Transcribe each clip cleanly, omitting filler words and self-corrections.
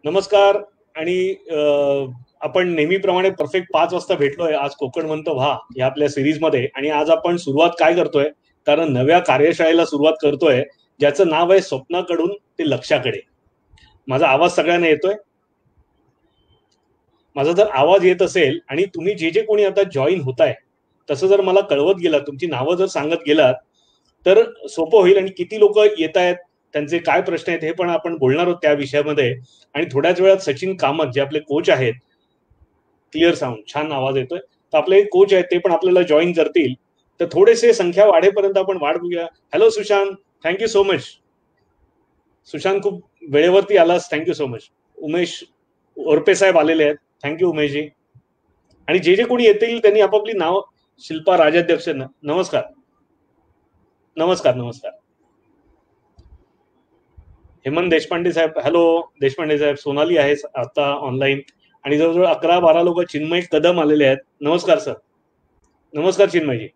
नमस्कार. आणि आपण नेहमीप्रमाणे परफेक्ट 5 वाजता भेटलोय आज कोकण म्हणतो व्हा या आपल्या सिरीजमध्ये. आणि आज आपण सुरुवात काय करतोय, कारण नव्या कार्यशाळेला सुरुवात करतोय ज्याचं नाव आहे स्वप्नाकडून ते लक्ष्याकडे. माझा आवाज सगळ्यांना येतोय? माझा जर आवाज येत असेल आणि तुम्ही जे जे कोणी आता जॉईन होताय तसं जर मला कळवत गेलात, तुमची नावं जर सांगत गेलात तर सोपं होईल. आणि किती लोक येत आहेत, त्यांचे काय प्रश्न आहेत हे पण आपण बोलणार आहोत त्या विषयामध्ये. आणि थोड्याच वेळात सचिन कामत जे आपले कोच आहेत, क्लिअर साऊंड, छान आवाज येतोय, तर आपले कोच आहेत ते पण आपल्याला जॉईन करतील. तर थोडेसे संख्या वाढेपर्यंत आपण वाट बघूया. Hello Sushant, thank you so much. Sushant खूप वेळेवरती आलास, थँक्यू सो मच. उमेश ओरपे साहेब आलेले आहेत, थँक्यू उमेशजी. आणि जे जे कोणी येतील त्यांनी आपापली नाव. शिल्पा राजाध्यक्ष, नमस्कार. नमस्कार नमस्कार. हेमंत देशपांडे साहेब, हॅलो देशपांडे साहेब. सोनाली आहे आता ऑनलाईन. आणि जवळजवळ 11-12 लोक. चिन्मय कदम आलेले आहेत, नमस्कार सर. नमस्कार चिन्मयजी.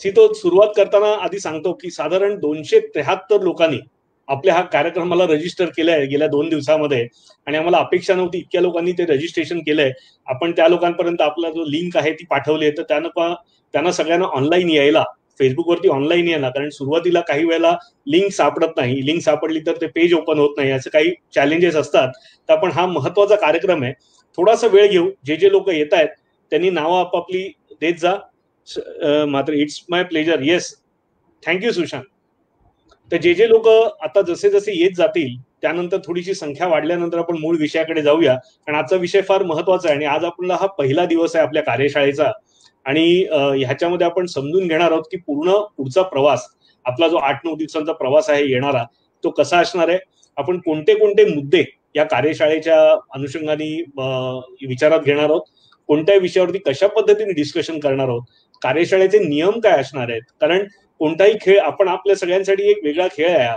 तो सुरुवात करताना आधी सांगतो की साधारण 273 लोकांनी आपल्या हा कार्यक्रमाला रजिस्टर केलंय गेल्या 2 दिवसामध्ये. आणि आम्हाला अपेक्षा नव्हती इतक्या लोकांनी ते रजिस्ट्रेशन केलंय. आपण त्या लोकांपर्यंत आपला जो लिंक आहे ती पाठवली आहे, तर त्यांना सगळ्यांना ऑनलाईन यायला, फेसबुकवरती ऑनलाईन यायला, कारण सुरुवातीला काही वेळेला लिंक सापडत नाही. लिंक सापडली तर ते पेज ओपन होत नाही, असं काही चॅलेंजेस असतात. तर आपण हा महत्वाचा कार्यक्रम आहे, थोडासा वेळ घेऊ. जे जे लोक येत आहेत त्यांनी नावं आपापली देत जा. मात्र it's my pleasure. Yes, thank you Sushant. तर जे जे लोक आता जसे जसे येत जातील त्यानंतर थोडीशी संख्या वाढल्यानंतर आपण मूळ विषयाकडे जाऊया. कारण आजचा विषय फार महत्वाचा आहे आणि आज आपला हा पहिला दिवस आहे आपल्या कार्यशाळेचा. आणि ह्याच्यामध्ये आपण समजून घेणार आहोत की पूर्ण पुढचा प्रवास, आपला जो 8-9 दिवसांचा प्रवास आहे येणारा, तो कसा असणार आहे. आपण कोणते कोणते मुद्दे या कार्यशाळेच्या अनुषंगाने विचारात घेणार आहोत, कोणत्या विषयावरती कशा पद्धतीने डिस्कशन करणार आहोत, कार्यशाळेचे नियम काय असणार आहेत. कारण कोणताही खेळ आपण आपल्या सगळ्यांसाठी एक वेगळा खेळ आहे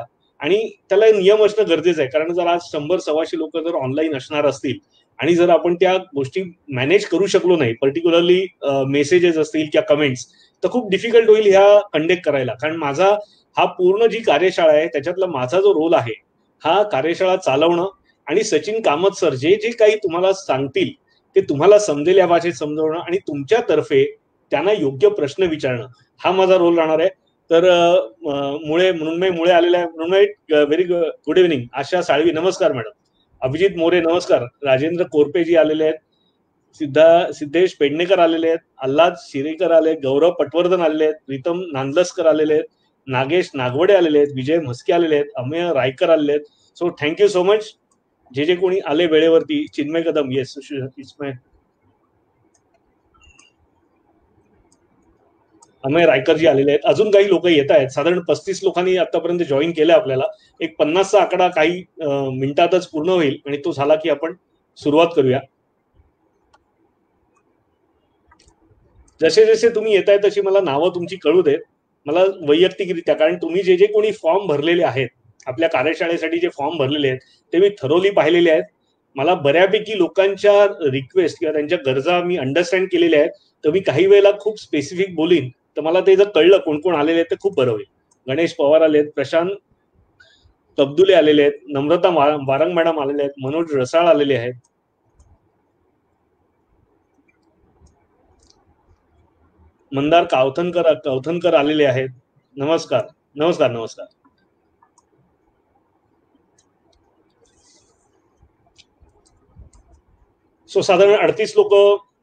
आणि त्याला नियम असणं गरजेचं आहे. कारण जर आज 100-125 लोक जर ऑनलाईन असणार असतील आणि जर आपण त्या गोष्टी मॅनेज करू शकलो नाही, पर्टिक्युलरली मेसेजेस असतील किंवा कमेंट्स, तर खूप डिफिकल्ट होईल ह्या कंडक्ट करायला. कारण माझा हा पूर्ण जी कार्यशाळा आहे त्याच्यातला माझा जो रोल आहे हा कार्यशाळा चालवणं. आणि सचिन कामत सर जे जे काही तुम्हाला सांगतील ते तुम्हाला समजेल या भाषेत समजवणं आणि तुमच्यातर्फे त्यांना योग्य प्रश्न विचारणं, हा माझा रोल राहणार आहे. तर मृण्मय मुळे आलेला आहे. मृण्मय, व्हेरी गुड इव्हनिंग. आशा साळवी, नमस्कार मॅडम. अभिजित मोरे, नमस्कार. राजेंद्र कोरपेजी आलेले आहेत. सिद्धेश पेडणेकर आलेले आहेत. आल्हाद शिरेकर आले, गौरव पटवर्धन आलेले आहेत. प्रीतम नांदलस्कर आलेले आहेत. नागेश नागवडे आलेले आहेत. विजय म्हस्के आलेले आहेत. अमेय रायकर आलेले आहेत. सो थँक्यू सो मच जे जे कोणी आले वेळेवरती. चिन्मय कदम, येस, अमेय रायकरजी आलेले आहेत. अजून काही लोक येत आहेत. साधारण 35 लोकांनी आतापर्यंत जॉईन केलंय आपल्याला. एक 50चा आकडा काही मिनिटातच पूर्ण होईल आणि तो झाला की आपण सुरुवात करूया. जसे जसे तुम्ही येत आहे तशी मला नावं तुमची कळू देत मला वैयक्तिकरित्या. कारण तुम्ही जे जे कोणी फॉर्म भरलेले आहेत, आपल्या कार्यशाळेसाठी जे फॉर्म भरलेले आहेत ते मी थरोली पाहिलेले आहेत. मला बऱ्यापैकी लोकांच्या रिक्वेस्ट किंवा त्यांच्या गरजा मी अंडरस्टँड केलेल्या आहेत. तर मी काही वेळेला खूप स्पेसिफिक बोलीन, तर मला ते जर कळलं कोण कोण आलेले आहेत तर खूप बरं होईल. गणेश पवार आले आहेत, प्रशांत तबदुले आलेले आहेत, नम्रता वारंग मॅडम आलेले आहेत, मनोज रसाळ आलेले आहेत, मंदार कावथनकर आलेले आहेत. नमस्कार नमस्कार नमस्कार. सो साधारण 38 लोक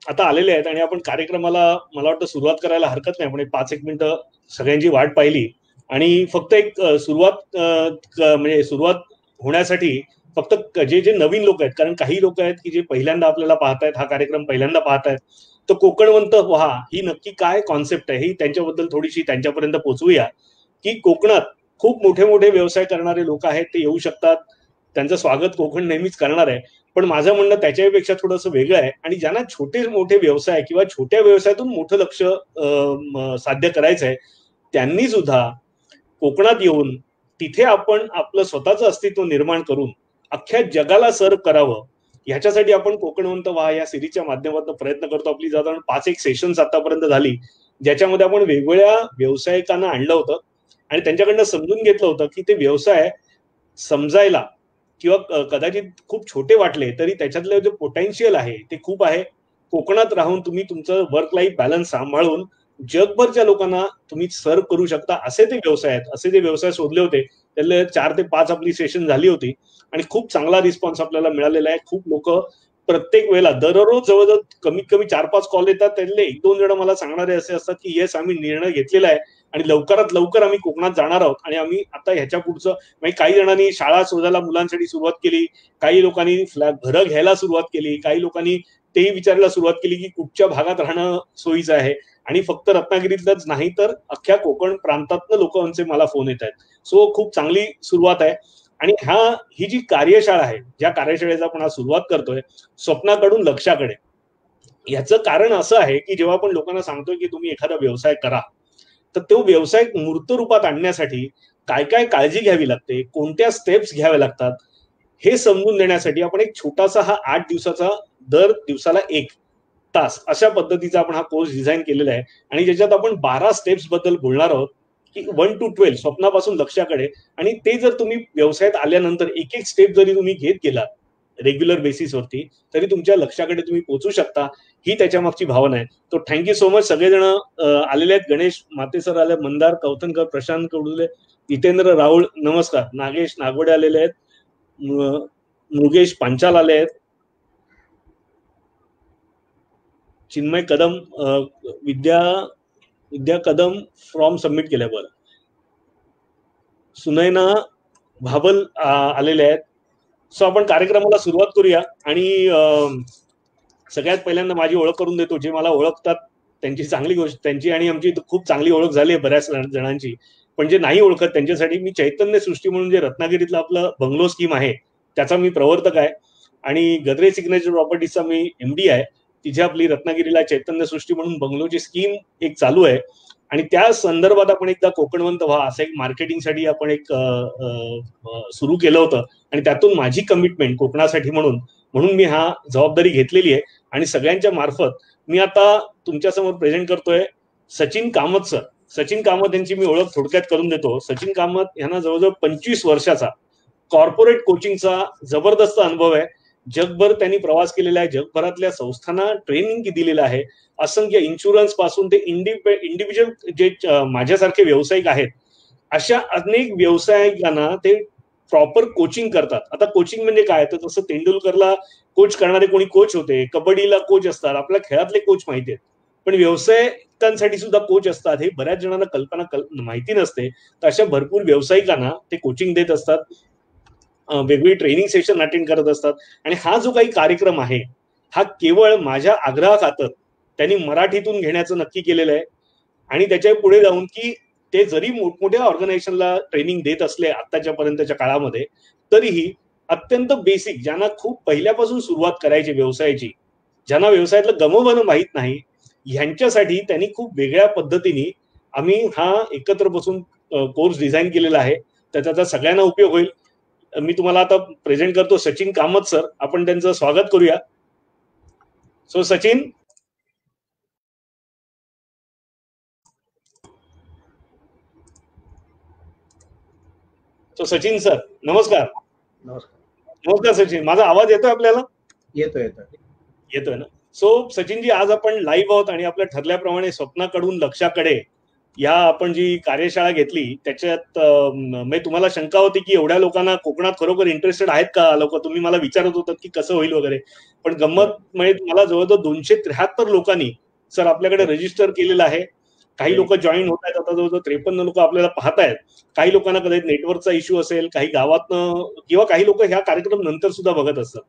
आता आलेले आहेत आणि आपण कार्यक्रमाला मला वाटतं सुरुवात करायला हरकत नाही. आपण 5-1 मिनिटं सगळ्यांची वाट पाहिली आणि फक्त एक म्हणजे सुरुवात होण्यासाठी फक्त जे जे नवीन लोक आहेत, कारण काही लोक आहेत की जे पहिल्यांदा आपल्याला पाहतायत, हा कार्यक्रम पहिल्यांदा पाहतायत, तर कोकणवंत व्हा ही नक्की काय कॉन्सेप्ट आहे ही त्यांच्याबद्दल थोडीशी त्यांच्यापर्यंत पोहोचवूया. की कोकणात खूप मोठे मोठे व्यवसाय करणारे लोक आहेत, ते येऊ शकतात, त्यांचं स्वागत कोकण नेहमीच करणार आहे. पण माझं म्हणणं त्याच्यापेक्षा थोडंसं वेगळं आहे. आणि ज्यांना छोटे मोठे व्यवसाय किंवा छोट्या व्यवसायातून मोठं लक्ष साध्य करायचं आहे, त्यांनी सुद्धा कोकणात येऊन तिथे आपण आपलं स्वतःचं अस्तित्व निर्माण करून अख्ख्या जगाला सर्व करावं, ह्याच्यासाठी आपण कोकणवंत व्हा या सिरीजच्या माध्यमातून प्रयत्न करतो. आपली साधारण 5-1 सेशन्स आतापर्यंत झाली, ज्याच्यामध्ये आपण वेगवेगळ्या व्यावसायिकांना आणलं होतं आणि त्यांच्याकडनं समजून घेतलं होतं की ते व्यवसाय समजायला किंवा कदाचित खूप छोटे वाटले तरी त्याच्यातलं जे पोटेन्शियल आहे ते खूप आहे. कोकणात राहून तुम्ही तुमचं वर्क लाईफ बॅलन्स सांभाळून जगभरच्या लोकांना तुम्ही सर्व्ह करू शकता, असे ते व्यवसाय आहेत. असे जे व्यवसाय शोधले होते त्यातले 4 ते 5 आपली सेशन झाली होती आणि खूप चांगला रिस्पॉन्स आपल्याला मिळालेला आहे. खूप लोक प्रत्येक वेळेला दररोज जवळजवळ कमीत कमी 4-5 कॉल येतात. त्यातले 1-2 जण मला सांगणारे असे असतात की येस, आम्ही निर्णय घेतलेला आहे आणि लवकरात लवकर आम्ही कोकणात जाणार आहोत आणि आम्ही आता ह्याच्या पुढचं म्हणजे काही जणांनी शाळा शोधायला मुलांसाठी सुरुवात केली, काही लोकांनी घरं घ्यायला सुरुवात केली, काही लोकांनी तेही विचारायला सुरुवात केली की कुठच्या भागात राहणं सोयीचं आहे. आणि फक्त रत्नागिरीतलंच नाही तर अख्ख्या कोकण प्रांतातनं लोकांचे मला फोन येत आहेत. सो खूप चांगली सुरुवात आहे. आणि ही जी कार्यशाळा आहे, ज्या कार्यशाळेचा आपण आज सुरुवात करतोय, स्वप्नाकडून लक्ष्याकडे, याचं कारण असं आहे की जेव्हा आपण लोकांना सांगतोय की तुम्ही एखादा व्यवसाय करा, तर तो व्यवसाय मूर्त रूपात आणण्यासाठी काय काय काळजी घ्यावी लागते, कोणत्या स्टेप्स घ्याव्या लागतात, हे समजून देण्यासाठी आपण एक छोटासा हा 8 दिवसाचा, दर दिवसाला 1 तास अशा पद्धतीचा आपण हा कोर्स डिझाईन केलेला आहे. आणि ज्याच्यात आपण 12 स्टेप्स बद्दल बोलणार आहोत की 1 to 12 स्वप्नापासून लक्ष्याकडे. आणि ते जर तुम्ही व्यवसायात आल्यानंतर एक एक स्टेप जरी तुम्ही घेत गेलात रेग्युलर बेसिसवरती, तरी तुमच्या लक्ष्याकडे तुम्ही पोहोचू शकता. ही त्याच्या मागची भावना आहे. तो थँक्यू सो मच. सगळेजण आलेले आहेत. गणेश मातेसर आले, मंदार कौतनकर, प्रशांत कौडुले, जितेंद्र राहुल, नमस्कार. नागेश नागवडे आलेले आहेत, मृगेश पांचाल आले आहेत, चिन्मय कदम, विद्या कदम फ्रॉम सबमिट केल्या. बरं, सुनैना भाबल आलेले आहेत. सो आपण कार्यक्रमाला सुरुवात करूया. आणि सगळ्यात पहिल्यांदा माझी ओळख करून देतो. जे मला ओळखतात त्यांची चांगली गोष्ट, त्यांची आणि आमची खूप चांगली ओळख झाली आहे बऱ्याच जणांची. पण जे नाही ओळखत त्यांच्यासाठी मी चैतन्य सृष्टी म्हणून जे रत्नागिरीतलं आपलं बंगलो स्कीम आहे त्याचा मी प्रवर्तक आहे. आणि गद्रे सिग्नेचर प्रॉपर्टीजचा मी MD आहे. तिथे आपली रत्नागिरीला चैतन्य सृष्टी म्हणून बंगलोची स्कीम एक चालू आहे. आणि त्या संदर्भात आपण एकदा कोकणवंत व्हा असं एक मार्केटिंगसाठी आपण एक सुरू केलं होतं. आणि त्यातून माझी कमिटमेंट कोकणासाठी म्हणून मी हा जबाबदारी घेतलेली आहे. आणि सगळ्यांच्या मार्फत मी आता तुमच्यासमोर प्रेझेंट करतोय सचिन कामत सर. सचिन कामत यांची मी ओळख थोडक्यात करून देतो. सचिन कामत यांना जवळजवळ 25 वर्षाचा कॉर्पोरेट कोचिंगचा जबरदस्त अनुभव आहे. जगभर त्यांनी प्रवास केलेला आहे, जगभरातल्या संस्थांना ट्रेनिंग दिलेलं आहे. असंख्य इन्शुरन्स पासून ते इंडिव्हिज्युअल जे माझ्यासारखे व्यावसायिक आहेत, अशा अनेक व्यावसायिकांना ते प्रॉपर कोचिंग करतात. आता कोचिंग म्हणजे काय, तर जसं तेंडुलकरला कोच करणारे कोणी कोच होते, कबड्डीला कोच असतात, आपल्या खेळातले कोच माहिती आहेत, पण व्यावसायिकांसाठी सुद्धा कोच असतात हे बऱ्याच जणांना कल्पना माहिती नसते. तर अशा भरपूर व्यावसायिकांना ते कोचिंग देत असतात, वेगवेगळी ट्रेनिंग सेशन अटेंड करत असतात. आणि हा जो काही कार्यक्रम आहे हा केवळ माझ्या आग्रहाखातर त्यांनी मराठीतून घेण्याचं नक्की केलेलं आहे. आणि त्याच्या पुढे जाऊन की ते जरी मोठमोठ्या ऑर्गनायझेशनला ट्रेनिंग देत असले आताच्या पर्यंतच्या काळामध्ये, तरीही अत्यंत बेसिक, ज्यांना खूप पहिल्यापासून सुरुवात करायची व्यवसायाची, ज्यांना व्यवसायातलं गमवणं माहीत नाही, ह्यांच्यासाठी त्यांनी खूप वेगळ्या पद्धतीने आम्ही हा एकत्र बसून कोर्स डिझाईन केलेला आहे. तर त्याचा सगळ्यांना उपयोग होईल. मी तुम्हाला आता प्रेझेंट करतो सचिन कामत सर. आपण त्यांचं स्वागत करूया. So Sachin. So Sachin sir, नमस्कार. नमस्कार सचिन. माझा आवाज येतोय आपल्याला? येतोय ना. सो सचिनजी, आज आपण लाईव्ह आहोत आणि आपल्या ठरल्याप्रमाणे स्वप्नाकडून लक्ष्याकडे या आपण जी कार्यशाळा घेतली त्याच्यात मी तुम्हाला शंका होती की एवढ्या लोकांना कोकणात खरोखर इंटरेस्टेड आहेत का लोक, तुम्ही मला विचारत होतात की कसं होईल वगैरे. पण गंमत म्हणजे मला जवळजवळ 273 लोकांनी सर आपल्याकडे रजिस्टर केलेलं आहे. काही लोक जॉईन होत आहेत. आता जवळजवळ 53 लोक आपल्याला पाहतायत. काही लोकांना कदाचित नेटवर्कचा इश्यू असेल, काही गावातनं, किंवा काही लोक ह्या कार्यक्रम नंतर सुद्धा बघत असतात.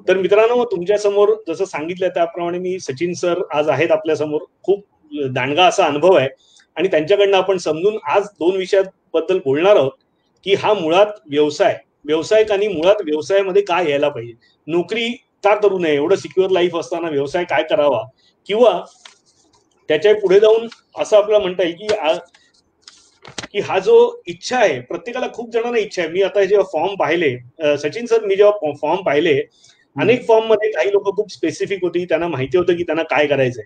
तर मित्रांनो, तुमच्या समोर जसं सांगितलं त्याप्रमाणे मी सचिन सर आज आहेत आपल्या समोर. खूप दांडगा असा अनुभव आहे आणि त्यांच्याकडनं आपण समजून आज 2 विषयाबद्दल बोलणार आहोत की हा मुळात व्यावसायिकांनी मुळात व्यवसायामध्ये काय यायला पाहिजे, नोकरी का करू नये, एवढं सिक्युअर लाईफ असताना व्यवसाय काय करावा, किंवा त्याच्या पुढे जाऊन असं आपल्याला म्हणता येईल की हा जो इच्छा आहे, प्रत्येकाला खूप जणांना इच्छा आहे. मी आता जेव्हा फॉर्म पाहिले सचिन सर, मी जेव्हा फॉर्म पाहिले, अनेक फॉर्म मध्ये काही लोक खूप स्पेसिफिक होती, त्यांना माहिती होतं की त्यांना काय करायचंय.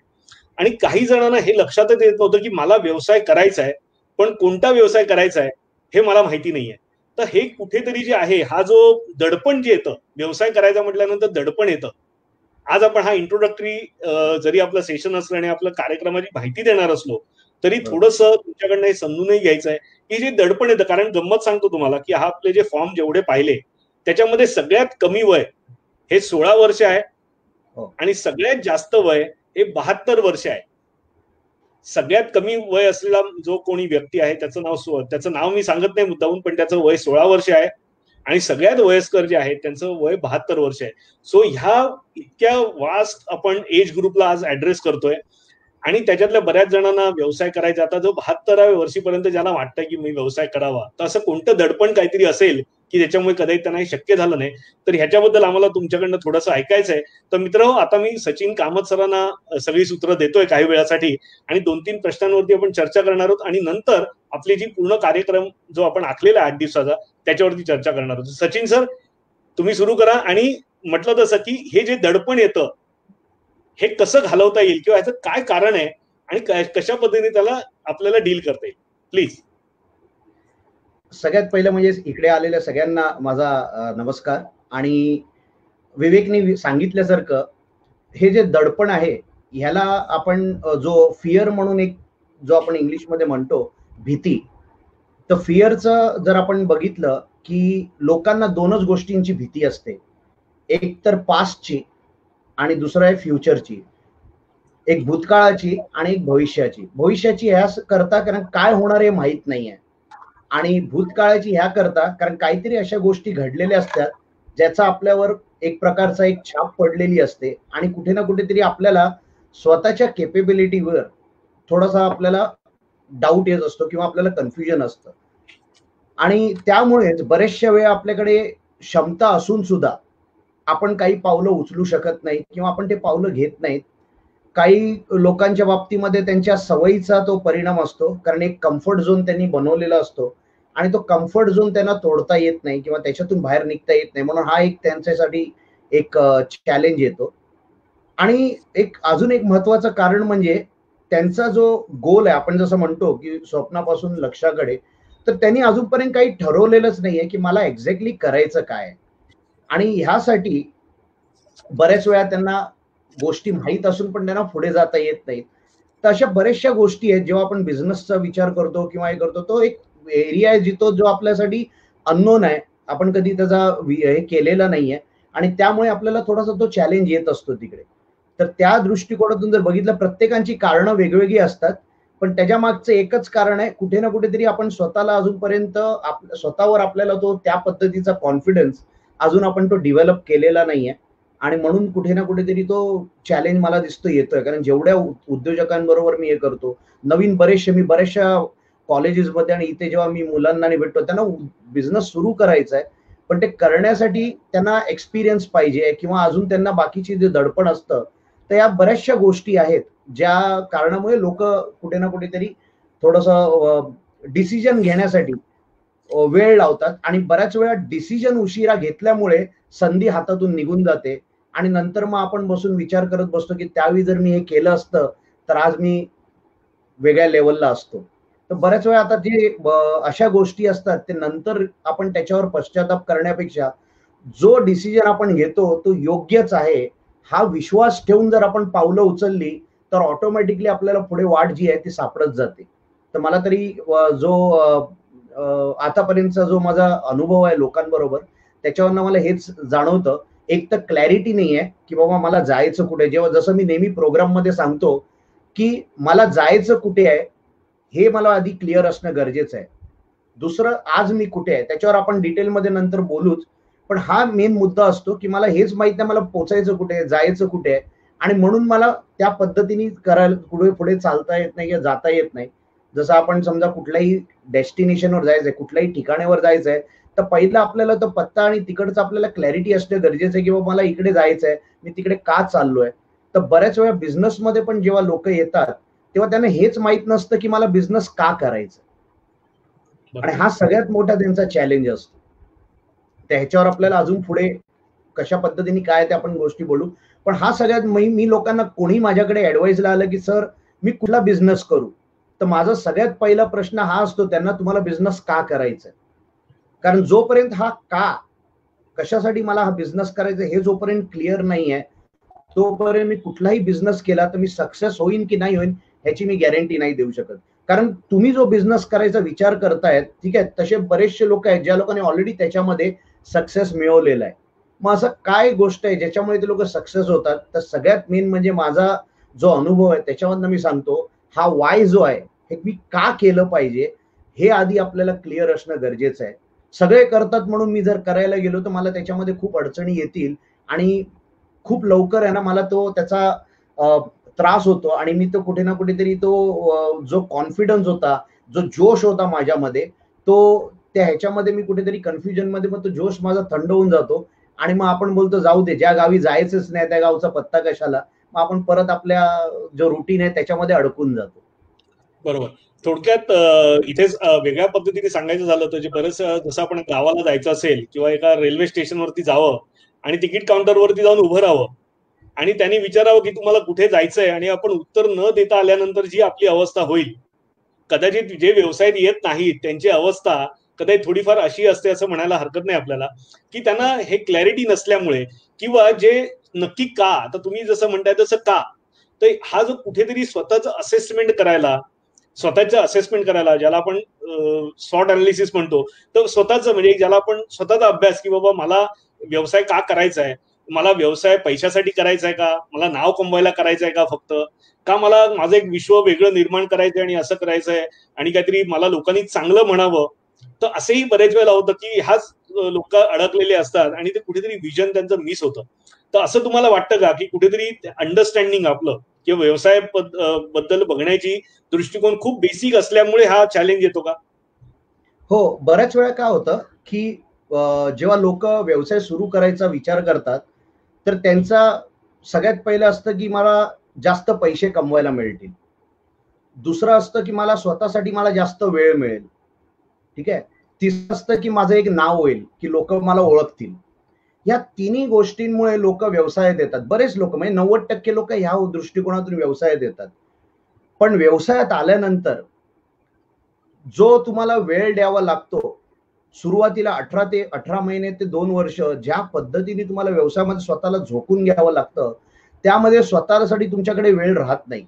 आणि काही जणांना हे लक्षातच येत नव्हतं की मला व्यवसाय करायचा आहे, पण कोणता व्यवसाय करायचा आहे हे मला माहिती नाहीये. तर हे कुठेतरी जे आहे, हा जो दडपण जे येतं व्यवसाय करायचा म्हटल्यानंतर दडपण येतं. आज आपण हा इंट्रोडक्टरी जरी आपलं सेशन असलं आणि आपलं कार्यक्रमाची माहिती देणार असलो तरी थोडंसं तुमच्याकडनं हे समजूनही घ्यायचं आहे की जे दडपण येतं. कारण गंमत सांगतो तुम्हाला की हा आपले जे फॉर्म जेवढे पाहिले त्याच्यामध्ये सगळ्यात कमी वय हे 16 वर्ष आहे आणि सगळ्यात जास्त वय हे 72 वर्ष आहे. सगळ्यात कमी वय असलेला जो कोणी व्यक्ती आहे त्याचं नाव मी सांगत नाही मुद्दामून, पण त्याचं वय 16 वर्ष आहे आणि सगळ्यात वयस्कर जे आहे त्यांचं वय 72 वर्ष आहे. सो ह्या इतक्या वास्ट आपण एज ग्रुपला आज ऍड्रेस करतोय आणि त्याच्यातल्या बऱ्याच जणांना व्यवसाय करायचा. आता जो 72व्या वर्षीपर्यंत ज्याला वाटतं की मी व्यवसाय करावा, तर असं कोणतं दडपण काहीतरी असेल की त्याच्यामुळे कदाचित त्यांना हे शक्य झालं नाही. तर ह्याच्याबद्दल आम्हाला तुमच्याकडनं थोडंसं ऐकायचंय. तर मित्रांनो, आता मी सचिन कामत सरांना सगळी सूत्र देतोय काही वेळासाठी आणि 2-3 प्रश्नांवरती आपण चर्चा करणार आहोत आणि नंतर आपली जी पूर्ण कार्यक्रम जो आपण आखलेला 8 दिवसाचा त्याच्यावरती चर्चा करणार आहोत. सचिन सर, तुम्ही सुरू करा. आणि म्हटलं तसं की हे जे दडपण येतं हे कसं घालवता येईल किंवा ह्याचं काय कारण आहे आणि कशा पद्धतीने त्याला आपल्याला डील करता येईल, प्लीज. सगळ्यात पहिलं म्हणजे इकडे आलेल्या सगळ्यांना माझा नमस्कार. आणि विवेकने सांगितल्यासारखं हे जे दडपण आहे ह्याला आपण जो फिअर म्हणून एक जो आपण इंग्लिशमध्ये म्हणतो भीती, तर फिअरचं जर आपण बघितलं की लोकांना दोनच गोष्टींची भीती असते. एक तर पास्टची आणि दुसरं आहे फ्युचरची. एक भूतकाळाची आणि एक भविष्याची. भविष्याची ह्या करता कारण काय होणार हे माहित नाहीये आणि भूतकाळाची ह्या करता कारण काहीतरी अशा गोष्टी घडलेल्या असतात ज्याचा आपल्यावर एक प्रकारचा एक छाप पडलेली असते आणि कुठे ना कुठेतरी आपल्याला स्वतःच्या केपेबिलिटीवर थोडासा आपल्याला डाऊट येत असतो किंवा आपल्याला कन्फ्युजन असतं. आणि त्यामुळेच बरेचशा वेळा आपल्याकडे क्षमता असून सुद्धा आपण काही पावलं उचलू शकत नाही किंवा आपण ते पावलं घेत नाहीत. काही लोकांच्या बाबतीमध्ये त्यांच्या सवयीचा तो परिणाम असतो कारण एक कम्फर्ट झोन त्यांनी बनवलेला असतो आणि तो कम्फर्ट झोन त्यांना तोडता येत नाही किंवा त्याच्यातून बाहेर निघता येत नाही. म्हणून हा एक त्यांच्यासाठी एक चॅलेंज येतो. आणि एक अजून एक महत्वाचं कारण म्हणजे त्यांचा जो गोल आहे, आपण जसं म्हणतो की स्वप्नापासून लक्ष्याकडे, तर त्यांनी अजूनपर्यंत काही ठरवलेलंच नाहीये की मला एक्झॅक्टली करायचं काय. आणि ह्यासाठी बऱ्याच वेळा त्यांना गोष्टी माहीत असून पण त्यांना पुढे जाता येत नाहीत. तर अशा बऱ्याचशा गोष्टी आहेत जेव्हा आपण बिझनेसचा विचार करतो किंवा हे करतो, तो एक एरिया आहे जिथं जो आपल्यासाठी अननोन आहे, आपण कधी त्याचा हे केलेला नाहीये आणि त्यामुळे आपल्याला थोडासा तो चॅलेंज येत असतो तिकडे. तर त्या दृष्टिकोनातून जर बघितलं, प्रत्येकाची कारणं वेगवेगळी असतात पण त्याच्या मागचं एकच कारण आहे, कुठे ना कुठेतरी आपण स्वतःला अजूनपर्यंत स्वतःवर आपल्याला तो त्या पद्धतीचा कॉन्फिडन्स अजून आपण तो डेव्हलप केलेला नाहीये आणि म्हणून कुठे ना कुठेतरी तो चॅलेंज मला दिसतो येतोय. कारण जेवढ्या उद्योजकांबरोबर मी हे करतो, नवीन मी बऱ्याचशा कॉलेजेसमध्ये आणि इथे जेव्हा मी मुलांना भेटतो, त्यांना बिझनेस सुरू करायचा आहे पण ते करण्यासाठी त्यांना एक्सपिरियन्स पाहिजे किंवा अजून त्यांना बाकीची जे दडपण असतं. तर या बऱ्याचशा गोष्टी आहेत ज्या कारणामुळे लोक कुठे ना कुठेतरी थोडंसं डिसिजन घेण्यासाठी वेळ लावतात आणि बऱ्याच वेळा डिसिजन उशिरा घेतल्यामुळे संधी हातातून निघून जाते आणि नंतर मग आपण बसून विचार करत बसतो की त्यावेळी जर मी हे केलं असतं तर आज मी वेगळ्या लेवलला असतो. तर बऱ्याच वेळा आता जे अशा गोष्टी असतात ते नंतर आपण त्याच्यावर पश्चाताप करण्यापेक्षा जो डिसिजन आपण घेतो तो योग्यच आहे हा विश्वास ठेवून जर आपण पावलं उचलली तर ऑटोमॅटिकली आपल्याला पुढे वाट जी आहे ती सापडत जाते. तर मला तरी जो आतापर्यंतचा जो माझा अनुभव आहे लोकांबरोबर त्याच्यावरनं मला हेच जाणवतं. एक तर क्लॅरिटी नाही आहे की बाबा मला जायचं कुठे. जेव्हा जसं मी नेहमी प्रोग्राम मध्ये सांगतो की मला जायचं कुठे आहे हे मला आधी क्लिअर असणं गरजेचं आहे. दुसरं, आज मी कुठे आहे त्याच्यावर आपण डिटेलमध्ये नंतर बोलूच, पण हा मेन मुद्दा असतो की मला हेच माहित नाही मला पोचायचं कुठे आहे, जायचं कुठे आहे आणि म्हणून मला त्या पद्धतीने करायला पुढे चालता येत नाही किंवा जाता येत नाही. जसं आपण समजा कुठल्याही डेस्टिनेशनवर जायचंय, कुठल्याही ठिकाणावर जायचंय, तर पहिलं आपल्याला तो पत्ता आणि तिकडचं आपल्याला क्लॅरिटी असणं गरजेचं आहे की बाबा मला इकडे जायचंय, मी तिकडे का चाललोय. तर बऱ्याच वेळा बिझनेसमध्ये पण जेव्हा लोक येतात तेव्हा त्यांना हेच माहित नसतं की मला बिझनेस का करायचं आणि हा सगळ्यात मोठा त्यांचा चॅलेंज असतो. ह्याच्यावर आपल्याला अजून पुढे कशा पद्धतीने काय ते आपण गोष्टी बोलू. पण हा सगळ्यात मी लोकांना कोणी माझ्याकडे ऍडवाइसला आलं की सर मी कुठला बिझनेस करू, तर माझा सगळ्यात पहिला प्रश्न हा असतो त्यांना, तुम्हाला बिझनेस का करायचा. कारण जोपर्यंत हा का, कशासाठी मला हा बिझनेस करायचा हे जोपर्यंत क्लिअर नाही आहे, तोपर्यंत मी कुठलाही बिझनेस केला तर मी सक्सेस होईन की नाही होईन ह्याची मी गॅरंटी नाही देऊ शकत. कारण तुम्ही जो बिझनेस करायचा विचार करतायत, ठीक आहे, तसे बरेचसे लोक आहेत ज्या लोकांनी ऑलरेडी त्याच्यामध्ये सक्सेस मिळवलेला आहे. मग असं काय गोष्ट आहे ज्याच्यामुळे ते लोक सक्सेस होतात? तर सगळ्यात मेन म्हणजे माझा जो अनुभव आहे त्याच्यामधनं मी सांगतो, हा वाय जो आहे, हे मी का केलं पाहिजे हे आधी आपल्याला क्लिअर असणं गरजेचं आहे. सगळे करतात म्हणून मी जर करायला गेलो तर मला त्याच्यामध्ये खूप अडचणी येतील आणि खूप लवकर आहे ना मला तो त्याचा त्रास होतो आणि मी तो कुठे ना कुठेतरी तो जो कॉन्फिडन्स होता, जो जोश होता माझ्यामध्ये, तो त्या ह्याच्यामध्ये मी कुठेतरी कन्फ्युजन मध्ये मग तो जोश माझा थंड होऊन जातो आणि मग आपण बोलतो जाऊ दे, ज्या गावी जायचंच नाही त्या गावचा पत्ता कशाला, मग आपण परत आपल्या जो रुटीन आहे त्याच्यामध्ये अडकून जातो. बरोबर. थोडक्यात इथेच वेगळ्या पद्धतीने सांगायचं झालं तर जे बरेच जसं आपण गावाला जायचं असेल किंवा एका रेल्वे स्टेशनवरती जावं आणि तिकीट काउंटरवरती जाऊन उभं राहावं आणि त्यांनी विचारावं की तुम्हाला कुठे जायचंय आणि आपण उत्तर न देता आल्यानंतर जी आपली अवस्था होईल, कदाचित जे व्यवसायात येत नाहीत त्यांची अवस्था कदाचित थोडीफार अशी असते असं म्हणायला हरकत नाही आपल्याला, की त्यांना हे क्लॅरिटी नसल्यामुळे किंवा जे नक्की का, आता तुम्ही जसं म्हणताय तसं का, तर हा जो कुठेतरी स्वतःचं असेसमेंट करायला ज्याला आपण स्वॉट अनालिसिस म्हणतो, तर स्वतःचं म्हणजे ज्याला आपण स्वतःचा अभ्यास की बाबा मला व्यवसाय का करायचा आहे, मला व्यवसाय पैशासाठी करायचा आहे का, मला नाव कमवायला करायचं आहे का फक्त, का मला माझं एक विश्व वेगळं निर्माण करायचंय आणि असं करायचंय आणि काहीतरी मला लोकांनी चांगलं म्हणावं. तर असंही बरेच वेळेला होतं की ह्याच लोक अडकलेले असतात आणि ते कुठेतरी विजन त्यांचं मिस होतं. तर असं तुम्हाला वाटतं का की कुठेतरी अंडरस्टँडिंग आपलं किंवा व्यवसाय बद्दल बघण्याची दृष्टिकोन खूप बेसिक असल्यामुळे हा चॅलेंज येतो का? हो, बऱ्याच वेळा काय होतं की जेव्हा लोक व्यवसाय सुरू करायचा विचार करतात तर त्यांचा सगळ्यात पहिलं असतं की मला जास्त पैसे कमवायला मिळतील. दुसरं असतं की मला स्वतःसाठी मला जास्त वेळ मिळेल. ठीक आहे. तिसरं असतं की माझं एक नाव होईल, की लोक मला ओळखतील. या तिन्ही गोष्टींमुळे लोक व्यवसायात येतात. बरेच लोक म्हणजे 90% लोक ह्या दृष्टिकोनातून व्यवसायात येतात. पण व्यवसायात आल्यानंतर जो तुम्हाला वेळ द्यावा लागतो, सुरुवातीला 18 महिने ते 2 वर्ष ज्या पद्धतीने तुम्हाला व्यवसायामध्ये स्वतःला झोकून घ्यावं लागतं, त्यामध्ये स्वतःसाठी तुमच्याकडे वेळ राहत नाही.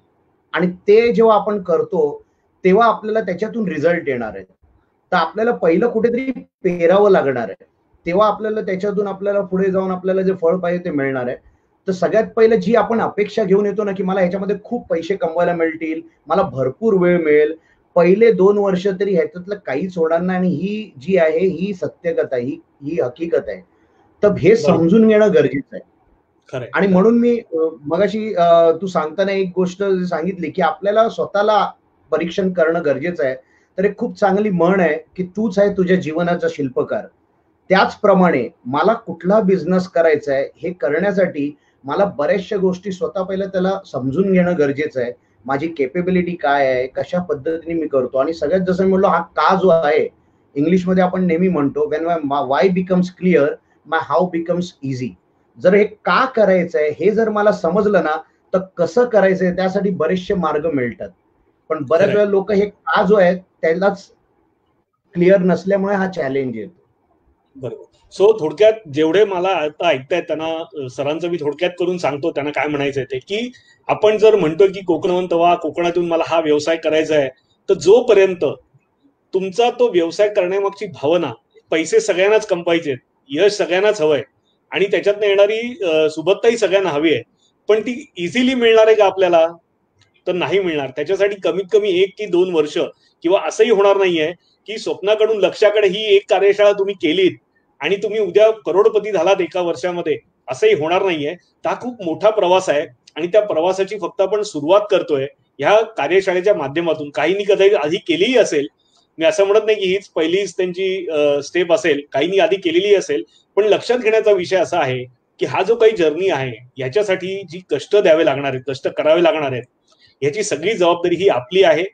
आणि ते जेव्हा आपण करतो, तेव्हा आपल्याला त्याच्यातून रिझल्ट येणार आहे. तर आपल्याला पहिलं कुठेतरी पेरावं लागणार आहे. तेव्हा आपल्याला त्याच्यातून आपल्याला पुढे जाऊन आपल्याला जे फळ पाहिजे ते मिळणार आहे. तर सगळ्यात पहिलं जी आपण अपेक्षा घेऊन येतो ना, की मला ह्याच्यामध्ये खूप पैसे कमवायला मिळतील, मला भरपूर वेळ मिळेल. पहिले 2 वर्ष तरी ह्याच्यातलं काहीच होणार नाही आणि ही जी आहे ही सत्यकथा, ही ही हकीकत आहे. तर हे बरोबर. समजून घेणं गरजेचं आहे. खरंय. आणि म्हणून मी मगाशी तू सांगताना एक गोष्ट सांगितली, की आपल्याला स्वतःला परीक्षण करणं गरजेचं आहे. तर एक खूप चांगली म्हण आहे, की तूच आहे तुझ्या जीवनाचा शिल्पकार. त्याचप्रमाणे मला कुठला बिझनेस करायचा आहे हे करण्यासाठी मला बऱ्याचशा गोष्टी स्वतः पहिलं त्याला समजून घेणं गरजेचं आहे. माझी केपेबिलिटी काय आहे, कशा पद्धतीने मी करतो आणि सगळ्यात जसं मी म्हणलो हा का जो आहे, इंग्लिशमध्ये आपण नेहमी म्हणतो when Y becomes clear, my how becomes easy. जर हे का करायचंय हे जर मला समजलं ना, तर कसं करायचंय त्यासाठी बरेचसे मार्ग मिळतात. पण बऱ्याच खरंय. वेळा लोक हे का जो आहे त्यालाच क्लिअर नसल्यामुळे हा चॅलेंज येतो. बरोबर. सो थोडक्यात जेवढे मला आता ऐकतायत त्यांना सरांचं मी थोडक्यात करून सांगतो त्यांना काय म्हणायचंय ते, की आपण जर म्हणतो की कोकणवंत व्हा, कोकणातून मला हा व्यवसाय करायचा आहे, तर जोपर्यंत तुमचा तो व्यवसाय करण्यामागची भावना, पैसे सगळ्यांनाच कमवायचे, यश सगळ्यांनाच हवंय आणि त्याच्यातनं येणारी सुबत्ताही सगळ्यांना हवी आहे, पण ती इझिली मिळणार आहे का आपल्याला? तर नाही मिळणार. त्याच्यासाठी कमीत कमी 1 की 2 वर्ष किंवा असंही होणार नाहीये की स्वप्नाकडून लक्ष्याकडे ही एक कार्यशाळा तुम्ही केलीत आणि तुम्ही उद्या करोडपती झालात 1 वर्षामध्ये, असंही होणार नाहीये. हा खूप मोठा प्रवास आहे आणि त्या प्रवासाची फक्त आपण सुरुवात करतोय ह्या कार्यशाळेच्या माध्यमातून. काहींनी कदाचित आधी केलीही असेल, मी असं म्हणत नाही की हीच पहिलीच त्यांची स्टेप असेल, काहींनी आधी केलेली असेल, पण लक्षात घेण्याचा विषय असा आहे की हा जो काही जर्नी आहे याच्यासाठी जी कष्ट द्यावे लागणार आहेत, कष्ट करावे लागणार आहेत, याची सगळी जबाबदारी ही आपली आहे.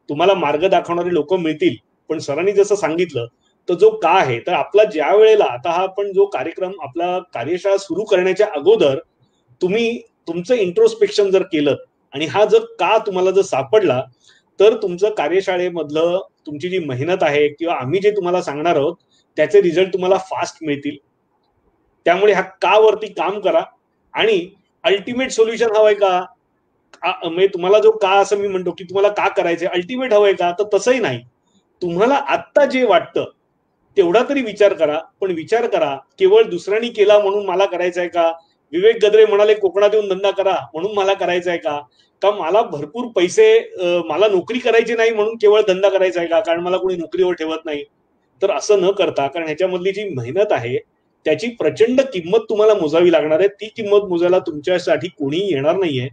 तुम्हाला मार्ग दाखवणारे लोक मिळतील, पण सरांनी जसं सांगितलं तर जो का आहे, तर आपला ज्या वेळेला आता हा आपण जो कार्यक्रम आपला कार्यशाळा सुरू करण्याच्या अगोदर तुम्ही तुमचं इंट्रोस्पेक्शन जर केलं आणि हा जर का तुम्हाला जर सापडला, तर तुमचं कार्यशाळेमधलं तुमची जी मेहनत आहे किंवा आम्ही जे तुम्हाला सांगणार आहोत त्याचे रिझल्ट तुम्हाला फास्ट मिळतील. त्यामुळे ह्या का वरती काम करा. आणि अल्टिमेट सोल्युशन हवंय का, म्हणजे तुम्हाला जो का असं मी म्हणतो की तुम्हाला का करायचंय, अल्टिमेट हवंय का, तर तसंही नाही. तुम्हाला आत्ता जे वाटतं तेवढा तरी विचार करा. पण विचार करा केवळ दुसऱ्यांनी केला म्हणून मला करायचंय का, विवेक गद्रे म्हणाले कोकणात येऊन धंदा करा म्हणून मला करायचंय का, का मला भरपूर पैसे, मला नोकरी करायची नाही म्हणून केवळ धंदा करायचा आहे का, कारण मला कोणी नोकरीवर ठेवत नाही. तर असं न करता, कारण ह्याच्यामधली जी मेहनत आहे त्याची प्रचंड किंमत तुम्हाला मोजावी लागणार आहे. ती किंमत मोजायला तुमच्यासाठी कोणीही येणार नाहीये.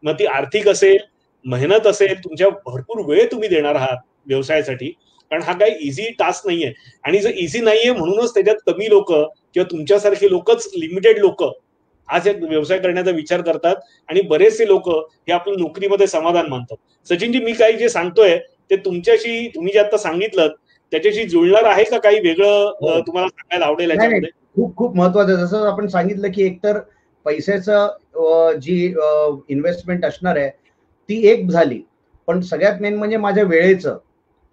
मग ती आर्थिक असेल, मेहनत असेल, तुमच्या भरपूर वेळ तुम्ही देणार आहात व्यवसायासाठी, कारण हा काही इझी टास्क नाहीये. आणि जर इझी नाहीये म्हणूनच त्याच्यात कमी लोक किंवा तुमच्यासारखे लोकच, लिमिटेड लोक आज एक व्यवसाय करण्याचा विचार करतात. आणि बरेचसे लोक हे आपल्या नोकरीमध्ये समाधान मानतात. सचिनजी, मी काही जे सांगतोय ते तुमच्याशी, तुम्ही जे आता सांगितलं त्याच्याशी जुळणार आहे का, काही वेगळं तुम्हाला सांगायला आवडेल याच्यामध्ये? खूप खूप महत्वाचं. जसं आपण सांगितलं की एकतर पैशाचं जी इन्व्हेस्टमेंट असणार आहे ती एक झाली, पण सगळ्यात मेन म्हणजे माझ्या वेळेचं.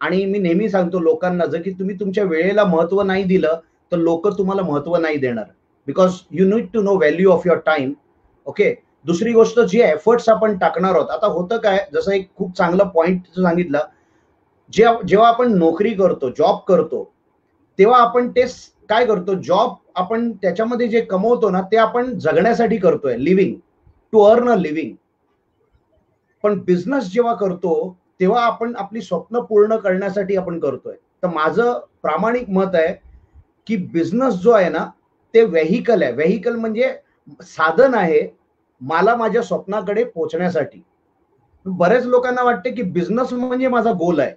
आणि मी नेहमी सांगतो लोकांना, जर की तुम्ही तुमच्या वेळेला महत्व नाही दिलं तर लोक तुम्हाला महत्व नाही देणार. Because you need to know value of your time. Okay. दुसरी गोष्ट, जे एफर्ट्स आपण टाकणार आहोत, आता होतं काय, जसं एक खूप चांगला पॉइंट सांगितला, जेव्हा आपण नोकरी करतो, जॉब करतो, तेव्हा आपण ते काय करतो, जॉब आपण त्याच्यामध्ये जे कमवतो ना ते आपण जगण्यासाठी करतोय, living, to earn a living. पण बिझनेस जेव्हा करतो तेव्हा आपण आपली स्वप्न पूर्ण करण्यासाठी आपण करतोय. तर माझं प्रामाणिक मत आहे की बिझनेस जो आहे ना ते व्हेहिकल आहे. व्हेहिकल म्हणजे साधन आहे मला माझ्या स्वप्नाकडे पोहोचण्यासाठी. बऱ्याच लोकांना वाटते की बिझनेस म्हणजे माझा गोल आहे.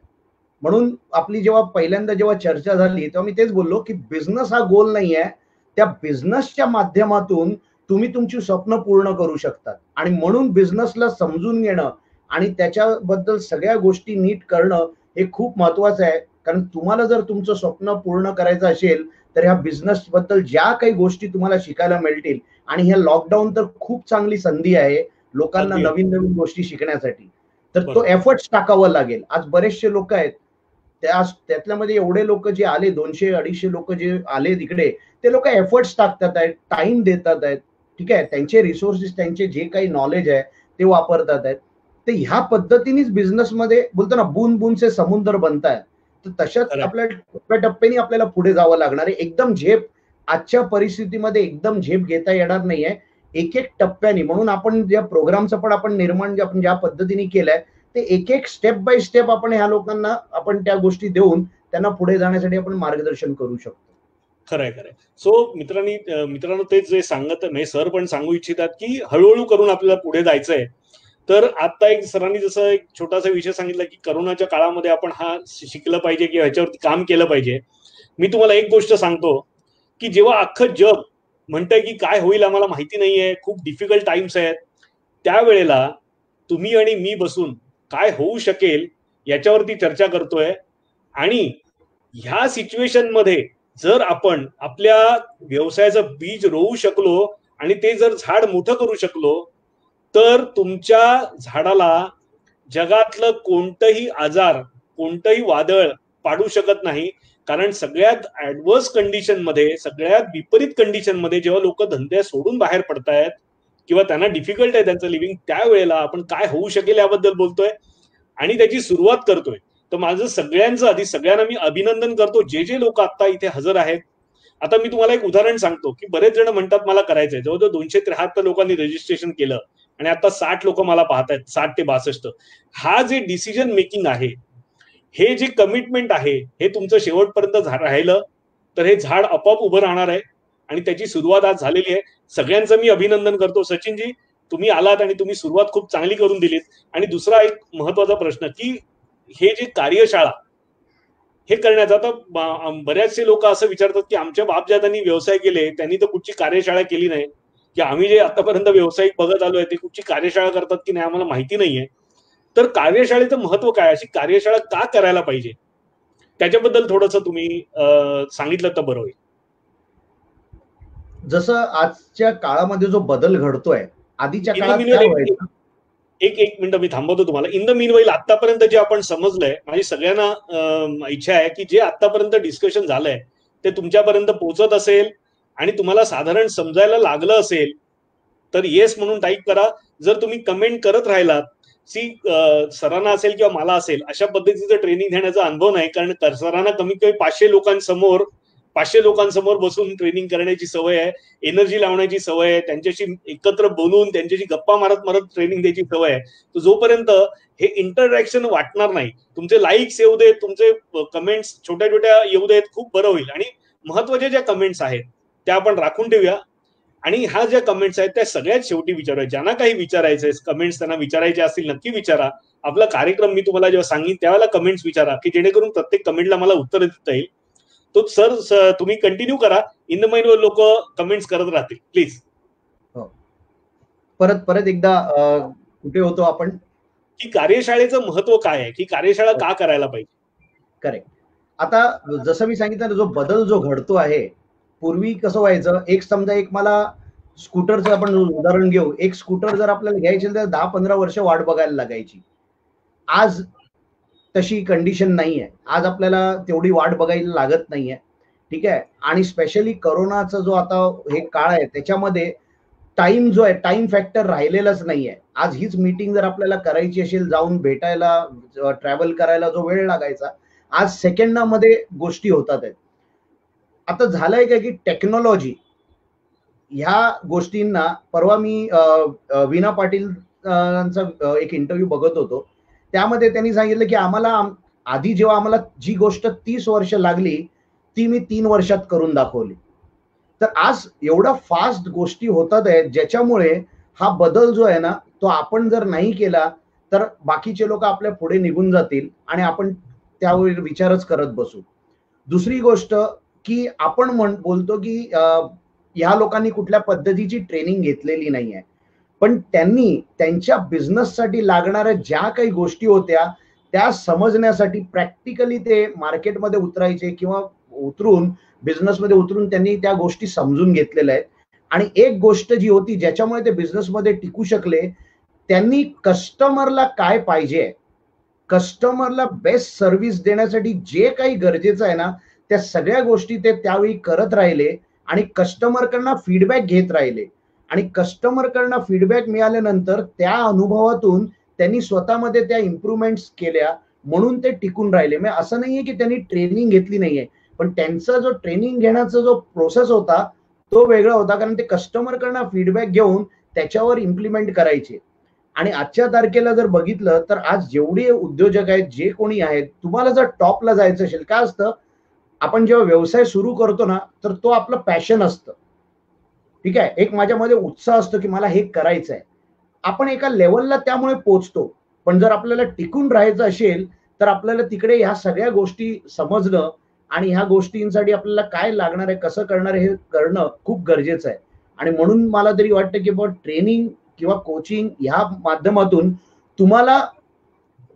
म्हणून आपली जेव्हा पहिल्यांदा जेव्हा चर्चा झाली तेव्हा मी तेच बोललो की बिझनेस हा गोल नाही आहे. त्या बिझनेसच्या माध्यमातून तुम्ही तुमची स्वप्न पूर्ण करू शकता. आणि म्हणून बिझनेसला समजून घेणं आणि त्याच्याबद्दल सगळ्या गोष्टी नीट करणं हे खूप महत्वाचं आहे. कारण तुम्हाला जर तुमचं स्वप्न पूर्ण करायचं असेल तर ह्या बिझनेस बद्दल ज्या काही गोष्टी तुम्हाला शिकायला मिळतील, आणि ह्या लॉकडाऊन तर खूप चांगली संधी आहे लोकांना नवीन नवीन गोष्टी शिकण्यासाठी. तर तो एफर्ट्स टाकावा लागेल. आज बरेचसे लोक आहेत, त्यातल्यामध्ये एवढे लोक जे आले, 200-250 लोक जे आले तिकडे, ते लोक एफर्ट्स टाकतात आहेत, टाइम देतात आहेत. ठीक आहे, त्यांचे रिसोर्सेस, त्यांचे जे काही नॉलेज आहे ते वापरतात आहेत. तर ह्या पद्धतीनेच बिझनेसमध्ये बोलतो ना, बूंद बूंद से समुद्र बनताय. तर तशाच आपल्या टप्प्याटप्प्याने आपल्याला पुढे जावं लागणार आहे. एकदम झेप आजच्या परिस्थितीमध्ये एकदम झेप घेता येणार नाहीये, एक एक टप्प्याने. म्हणून आपण ज्या प्रोग्रामचं पण आपण निर्माण जे आपण ज्या पद्धतीने केलंय ते एक एक स्टेप बाय स्टेप आपण ह्या लोकांना आपण त्या गोष्टी देऊन त्यांना पुढे जाण्यासाठी आपण मार्गदर्शन करू शकतो. खरंय. सो मित्रांनो तेच जे सांगत म्हणजे सर पण सांगू इच्छितात की हळूहळू करून आपल्याला पुढे जायचंय. तर आता एक सरांनी जसं एक छोटासा विषय सांगितला की करोनाच्या काळामध्ये आपण हा शिकलं पाहिजे किंवा ह्याच्यावरती काम केलं पाहिजे. मी तुम्हाला एक गोष्ट सांगतो की जेव्हा अख्खं जग म्हणतंय की काय होईल आम्हाला माहिती नाहीये, खूप डिफिकल्ट टाइम्स आहेत, त्यावेळेला तुम्ही आणि मी बसून काय होऊ शकेल याच्यावरती चर्चा करतोय. आणि ह्या सिच्युएशन मध्ये जर आपण आपल्या व्यवसायाचं बीज रोवू शकलो आणि ते जर झाड मोठं करू शकलो तर तुमच्या झाडाला जगातलं कोणतंही आजार, कोणतंही वादळ पाडू शकत नाही. कारण सगळ्यात ऍडव्हर्स कंडिशन मध्ये, सगळ्यात विपरीत कंडिशन मध्ये जेव्हा लोक धंदे सोडून बाहेर पडतायत किंवा त्यांना डिफिकल्ट आहे त्यांचं लिव्हिंग, त्यावेळेला आपण काय होऊ शकेल याबद्दल बोलतोय आणि त्याची सुरुवात करतोय. तर माझं सगळ्यांचं आधी सगळ्यांना मी अभिनंदन करतो जे जे लोक आता इथे हजर आहेत. आता मी तुम्हाला एक उदाहरण सांगतो की बरेच जण म्हणतात मला करायचंय. जवळजवळ 273 लोकांनी रजिस्ट्रेशन केलं आणि आता 60 लोक मला पाहतायत, 60 ते 62. हा जे डिसिजन मेकिंग आहे, हे जे कमिटमेंट आहे, हे तुमचं शेवटपर्यंत राहिलं तर हे झाड आपोआप उभं राहणार आहे. आणि त्याची सुरुवात आज झालेली आहे. सगळ्यांचं मी अभिनंदन करतो. सचिनजी, तुम्ही आलात आणि तुम्ही सुरुवात खूप चांगली करून दिलीत. आणि दुसरा एक महत्वाचा प्रश्न की हे जे कार्यशाळा हे करण्याचा, आता बऱ्याचशे लोक असं विचारतात की आमच्या बापजादांनी व्यवसाय केले, त्यांनी तर कुठची कार्यशाळा केली नाही, की आम्ही जे आतापर्यंत व्यावसायिक बघत आलोय ते कुठची कार्यशाळा करतात की नाही आम्हाला माहिती नाहीये. तर कार्यशाळेचं महत्व काय, अशी कार्यशाळा का करायला पाहिजे, त्याच्याबद्दल थोडंसं तुम्ही सांगितलं तर बरं होईल. जसं आजच्या काळामध्ये जो बदल घडतोय, आधीच्या काळात काय व्हायचं. एक मिनिट मी थांबवतो तुम्हाला. इन द मीन वाईल आतापर्यंत जे आपण समजलंय, माझी सगळ्यांना इच्छा आहे की जे आतापर्यंत डिस्कशन झालंय ते तुमच्यापर्यंत पोहोचत असेल आणि तुम्हाला साधारण समजायला लागलं असेल तर येस म्हणून टाईप करा. जर तुम्ही कमेंट करत राहिलात सरांना असेल किंवा मला असेल अशा पद्धतीचं ट्रेनिंग घेण्याचा अनुभव नाही, कारण सरांना कमीत कमी 500 लोकांसमोर बसून ट्रेनिंग करण्याची सवय आहे, एनर्जी लावण्याची सवय आहे, त्यांच्याशी एकत्र बोलून त्यांच्याशी गप्पा मारत मारत ट्रेनिंग द्यायची सवय आहे. तर जोपर्यंत हे इंटरॅक्शन वाटणार नाही, तुमचे लाईक्स येऊ देत, तुमचे कमेंट्स छोट्या छोट्या येऊ देत, खूप बरं होईल. आणि महत्वाच्या ज्या कमेंट्स आहेत त्या आपण राखून ठेवूया. आणि ह्या ज्या कमेंट्स आहेत त्या सगळ्यात शेवटी विचारूया. ज्यांना काही विचारायचंय, कमेंट्स त्यांना विचारायचे असतील नक्की विचारा. आपला कार्यक्रम मी तुम्हाला जेव्हा सांगेन त्यावेळेला कमेंट्स विचारा, की जेणेकरून प्रत्येक कमेंटला मला उत्तर देता येईल. तो सर तुम्ही कंटिन्यू करा. इन द माइंड लोक कमेंट्स करत राहतील प्लीज. परत एकदा कुठे होतो आपण, की कार्यशाळेचं महत्व काय आहे, की कार्यशाळा का करायला पाहिजे. करेक्ट. आता जसं मी सांगितलं, जो बदल जो घडतो आहे, पूर्वी कसं व्हायचं, समजा मला स्कूटरचं आपण उदाहरण घेऊ, एक स्कूटर जर आपल्याला घ्यायची तर 10-15 वर्ष वाट बघायला लागायची. आज तशी कंडिशन नाहीये. आज आपल्याला तेवढी वाट बघायला लागत नाहीये. ठीक आहे. आणि स्पेशली कोरोनाचा जो आता हे काळ आहे त्याच्यामध्ये टाइम जो आहे, टाइम फॅक्टर राहिलेलाच नाहीये. आज हीच मीटिंग जर आपल्याला करायची असेल, जाऊन भेटायला, ट्रॅव्हल करायला जो वेळ लागायचा, आज सेकंडामध्ये गोष्टी होतात आहेत. आता झालंय काय की टेक्नॉलॉजी ह्या गोष्टींना, परवा मी वीणा पाटील एक इंटरव्ह्यू बघत होतो, त्यामध्ये त्यांनी सांगितलं की आम्हाला आधी जेव्हा आम्हाला जी गोष्ट 30 वर्ष लागली ती मी 3 वर्षात करून दाखवली. तर आज एवढा फास्ट गोष्टी होतात आहेत, ज्याच्यामुळे हा बदल जो आहे ना, तो आपण जर नाही केला तर बाकीचे लोक आपल्या पुढे निघून जातील आणि आपण त्यावर विचारच करत बसू. दुसरी गोष्ट की आपण बोलतो की ह्या लोकांनी कुठल्या पद्धतीची ट्रेनिंग घेतलेली नाहीये, पण त्यांनी त्यांच्या बिझनेससाठी लागणाऱ्या ज्या काही गोष्टी होत्या त्या समजण्यासाठी प्रॅक्टिकली ते मार्केटमध्ये उतरायचे किंवा बिझनेसमध्ये उतरून त्यांनी त्या गोष्टी समजून घेतलेल्या आहेत. आणि एक गोष्ट जी होती ज्याच्यामुळे ते बिझनेसमध्ये टिकू शकले, त्यांनी कस्टमरला काय पाहिजे, कस्टमरला बेस्ट सर्व्हिस देण्यासाठी जे काही गरजेचं आहे ना, त्या सगळ्या गोष्टी ते त्यावेळी करत राहिले आणि कस्टमरकडनं फीडबॅक घेत राहिले. आणि कस्टमरकडनं फीडबॅक मिळाल्यानंतर त्या अनुभवातून त्यांनी स्वतःमध्ये त्या इम्प्रुव्हमेंट्स केल्या, म्हणून ते टिकून राहिले. म्हणजे असं नाहीये की त्यांनी ट्रेनिंग घेतली नाहीये, पण त्यांचा जो ट्रेनिंग घेण्याचा जो प्रोसेस होता तो वेगळा होता, कारण ते कस्टमरकडनं फीडबॅक घेऊन त्याच्यावर इम्प्लिमेंट करायचे. आणि आजच्या तारखेला जर बघितलं तर आज जेवढे उद्योजक आहेत, जे कोणी आहेत, तुम्हाला जर टॉपला जायचं असेल, काय असतं, आपण जेव्हा व्यवसाय सुरू करतो ना, तर तो आपलं पॅशन असतं. ठीक आहे. एक माझ्यामध्ये उत्साह असतो की मला हे करायचं आहे. आपण एका लेवलला त्यामुळे पोहोचतो. पण जर आपल्याला टिकून राहायचं असेल तर आपल्याला तिकडे ह्या सगळ्या गोष्टी समजणं आणि ह्या गोष्टींसाठी आपल्याला काय लागणार आहे, कसं करणार आहे, हे करणं खूप गरजेचं आहे. आणि म्हणून मला तरी वाटतं की ट्रेनिंग किंवा कोचिंग ह्या माध्यमातून तुम्हाला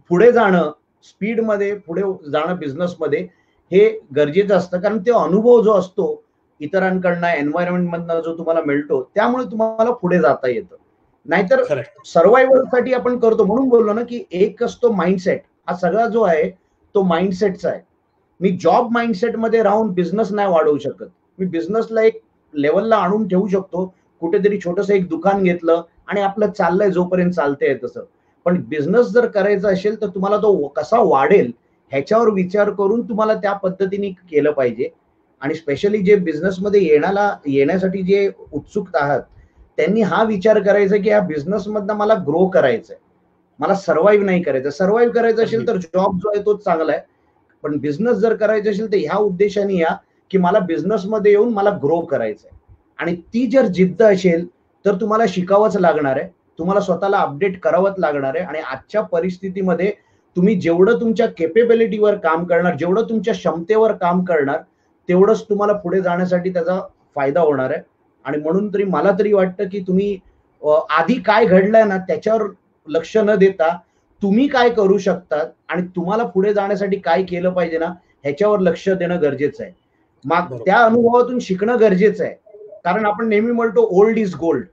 पुढे जाणं, स्पीडमध्ये पुढे जाणं बिझनेसमध्ये हे गरजेचं असतं. कारण ते अनुभव जो असतो इतरांकडनं, एन्व्हायरमेंट मधनं जो तुम्हाला मिळतो, त्यामुळे तुम्हाला पुढे जाता येतं. नाहीतर सर्व्हायव्हलसाठी आपण करतो, म्हणून बोललो ना की एक असतो माइंडसेट. हा सगळा जो आहे तो माइंडसेटचा आहे. मी जॉब माइंडसेट मध्ये राहून बिझनेस नाही वाढवू शकत. मी बिझनेसला एक लेवलला आणून ठेवू शकतो, कुठेतरी छोटस एक दुकान घेतलं आणि आपलं चाललंय जोपर्यंत चालतंय तसं. पण बिझनेस जर करायचा असेल तर तुम्हाला तो कसा वाढेल ह्याच्यावर विचार करून तुम्हाला त्या पद्धतीने केलं पाहिजे. आणि स्पेशली जे बिझनेसमध्ये येण्यासाठी जे उत्सुक आहात त्यांनी हा विचार करायचा की या बिझनेस मधनं मला ग्रो करायचंय, मला सर्व्हाइव्ह नाही करायचं. सर्व्हाइव्ह करायचं असेल तर जॉब जो आहे तोच चांगला आहे, पण बिझनेस जर करायचं असेल तर ह्या उद्देशाने या की मला बिझनेसमध्ये येऊन मला ग्रो करायचंय. आणि ती जर जिद्द असेल तर तुम्हाला शिकावंच लागणार आहे, तुम्हाला स्वतःला अपडेट करावंच लागणार आहे. आणि आजच्या परिस्थितीमध्ये तुम्ही जेवढं तुमच्या केपेबिलिटीवर काम करणार, जेवढं तुमच्या क्षमतेवर काम करणार, तेवढंच तुम्हाला पुढे जाण्यासाठी त्याचा फायदा होणार आहे. आणि म्हणून तरी मला तरी वाटतं की तुम्ही आधी काय घडलंय ना त्याच्यावर लक्ष न देता तुम्ही काय करू शकतात आणि तुम्हाला पुढे जाण्यासाठी काय केलं पाहिजे ना ह्याच्यावर लक्ष देणं गरजेचं आहे. मग त्या अनुभवातून शिकणं गरजेचं आहे. कारण आपण नेहमी म्हणतो ओल्ड इज गोल्ड,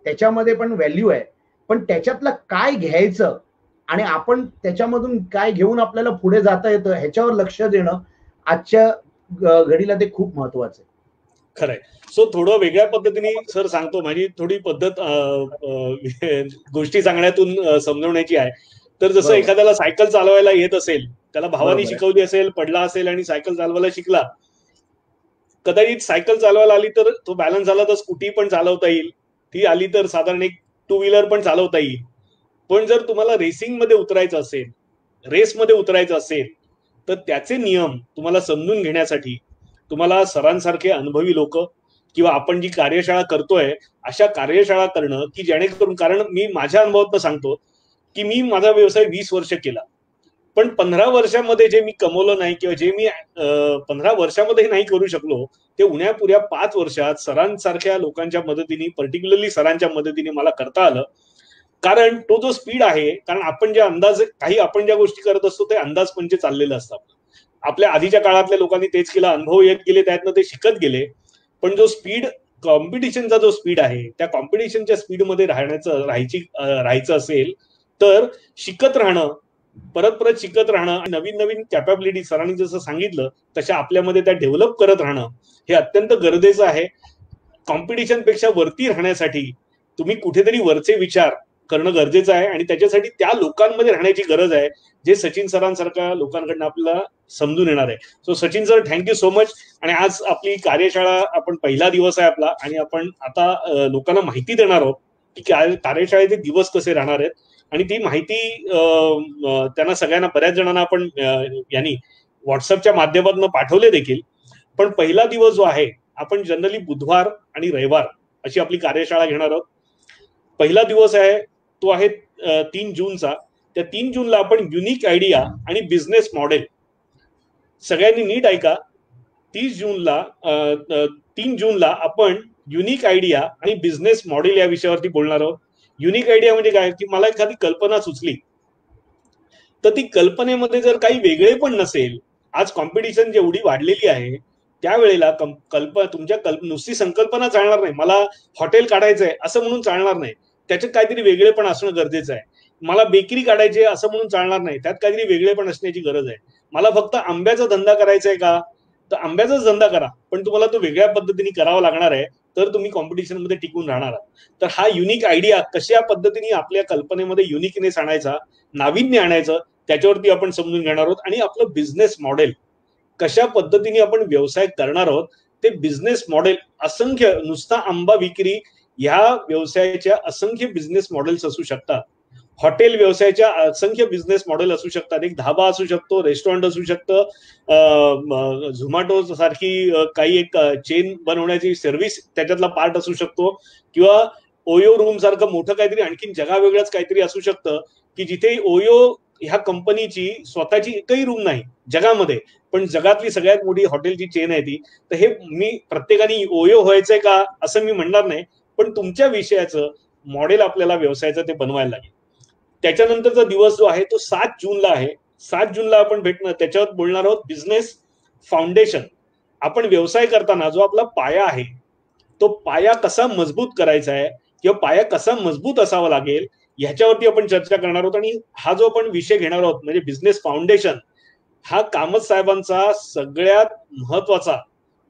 त्याच्यामध्ये पण व्हॅल्यू आहे, पण त्याच्यातलं काय घ्यायचं आणि आपण त्याच्यामधून काय घेऊन आपल्याला पुढे जाता येतं ह्याच्यावर लक्ष देणं आजच्या घडीला ते खूप महत्वाचं आहे. खरंय. सो थोडं वेगळ्या पद्धतीने सर सांगतो, माझी थोडी पद्धत गोष्टी सांगण्यातून समजवण्याची आहे. तर जसं बरोबर एखाद्याला सायकल चालवायला येत असेल, त्याला भावानी बरोबर आहे. शिकवली असेल, पडला असेल आणि सायकल चालवायला शिकला, कदाचित सायकल चालवायला आली तर तो बॅलन्स झाला तर स्कूटी पण चालवता येईल, ती आली तर साधारण एक टू व्हीलर पण चालवता येईल. पण जर तुम्हाला रेसिंग मध्ये उतरायचं असेल, रेसमध्ये उतरायचं असेल, तर त्याचे नियम तुम्हाला समजून घेण्यासाठी तुम्हाला सरांसारखे अनुभवी लोक किंवा आपण जी कार्यशाळा करतोय अशा कार्यशाळा करणं, की जेणेकरून, कारण मी माझ्या अनुभवातून सांगतो की मी माझा व्यवसाय 20 वर्ष केला, पण 15 वर्षामध्ये जे मी कमवलं नाही किंवा जे मी 15 वर्षामध्ये नाही करू शकलो, ते उण्यापुऱ्या 5 वर्षात सरांसारख्या लोकांच्या मदतीने, पर्टिक्युलरली सरांच्या मदतीने मला करता आलं. कारण तो जो स्पीड आहे, कारण आपण जे अंदाज काही आपण ज्या गोष्टी करत असतो ते अंदाजपंचे चाललेलं असतात. आपल्या आधीच्या काळातल्या लोकांनी तेच केलं, अनुभव येत गेले, त्यातनं ते शिकत गेले. पण जो स्पीड, कॉम्पिटिशनचा जो स्पीड आहे, त्या कॉम्पिटिशनच्या स्पीडमध्ये राहायचं असेल तर शिकत राहणं, परत परत शिकत राहणं, नवीन नवीन कॅपॅबिलिटी सरांनी जसं सांगितलं तशा आपल्यामध्ये त्या डेव्हलप करत राहणं हे अत्यंत गरजेचं आहे. कॉम्पिटिशन पेक्षा वरती राहण्यासाठी तुम्ही कुठेतरी वरचे विचार करणं गरजेचं आहे आणि त्याच्यासाठी त्या लोकांमध्ये राहण्याची गरज आहे, जे सचिन सरांसारख्या लोकांकडनं आपल्याला समजून येणार आहे. So Sachin sir, thank you so much. आणि आज आपली कार्यशाळा, आपण पहिला दिवस आहे आपला, आणि आपण आता लोकांना माहिती देणार आहोत की कार्यशाळेचे दिवस कसे राहणार आहेत, आणि ती माहिती त्यांना सगळ्यांना, बऱ्याच जणांना आपण यांनी व्हॉट्सअपच्या माध्यमातून पाठवले देखील. पण पहिला दिवस जो आहे, आपण जनरली बुधवार आणि रविवार अशी आपली कार्यशाळा घेणार आहोत. पहिला दिवस आहे तो आहे 3 जूनचा. त्या 3 जूनला आपण युनिक आयडिया आणि बिझनेस मॉडेल, सगळ्यांनी नीट ऐका, 3 जूनला आपण युनिक आयडिया आणि बिझनेस मॉडेल या विषयावरती बोलणार आहोत. युनिक आयडिया म्हणजे काय, की मला एखादी कल्पना सुचली, तर ती कल्पनेमध्ये जर काही वेगळे पण नसेल, आज कॉम्पिटिशन जेवढी वाढलेली आहे त्यावेळेला तुमच्या नुसती संकल्पना चालणार नाही. मला हॉटेल काढायचंय असं म्हणून चालणार नाही, त्याच्यात काहीतरी वेगळेपण असणं गरजेचं आहे. मला बेकरी काढायची असं म्हणून चालणार नाही, त्यात काहीतरी वेगळेपण असण्याची गरज आहे. मला फक्त आंब्याचा धंदा करायचा आहे का, तर आंब्याचाच धंदा करा, पण तुम्हाला तो वेगळ्या पद्धतीने करावा लागणार आहे, तर तुम्ही कॉम्पिटिशन मध्ये टिकून राहणार आहात. तर हा युनिक आयडिया कशा पद्धतीने आपल्या कल्पनेमध्ये युनिकनेस आणायचा, नाविन्य आणायचं, त्याच्यावरती आपण समजून घेणार आहोत. आणि आपलं बिझनेस मॉडेल, कशा पद्धतीने आपण व्यवसाय करणार आहोत, ते बिझनेस मॉडेल असंख्य, नुसता आंबा विक्री ह्या व्यवसायाच्या असंख्य बिझनेस मॉडेल्स असू शकतात. हॉटेल व्यवसायाच्या असंख्य बिझनेस मॉडेल असू शकतात. एक धाबा असू शकतो, रेस्टॉरंट असू शकतं, झोमॅटो सारखी काही एक चेन बनवण्याची सर्व्हिस त्याच्यातला पार्ट असू शकतो, किंवा ओयो रूम सारखं मोठं काहीतरी आणखीन जगावेगळंच काहीतरी असू शकतं, की जिथे ओयो ह्या कंपनीची स्वतःची एकही रूम नाही जगामध्ये, पण जगातली सगळ्यात मोठी हॉटेलची चेन आहे ती. तर हे मी प्रत्येकाने ओयो व्हायचंय का असं मी म्हणणार नाही, पण तुमच्या विषयाचं मॉडेल आपल्याला व्यवसायाचं ते बनवायला लागेल. त्याच्यानंतरचा दिवस जो आहे तो 7 जूनला आहे. 7 जूनला आपण भेटणार, त्याच्यावर बोलणार आहोत बिझनेस फाउंडेशन. आपण व्यवसाय करताना जो आपला पाया आहे, तो पाया कसा मजबूत करायचा आहे किंवा पाया कसा मजबूत असावा लागेल, ह्याच्यावरती आपण चर्चा करणार आहोत. आणि हा जो आपण विषय घेणार आहोत म्हणजे बिझनेस फाउंडेशन, हा कामत साहेबांचा सगळ्यात महत्वाचा,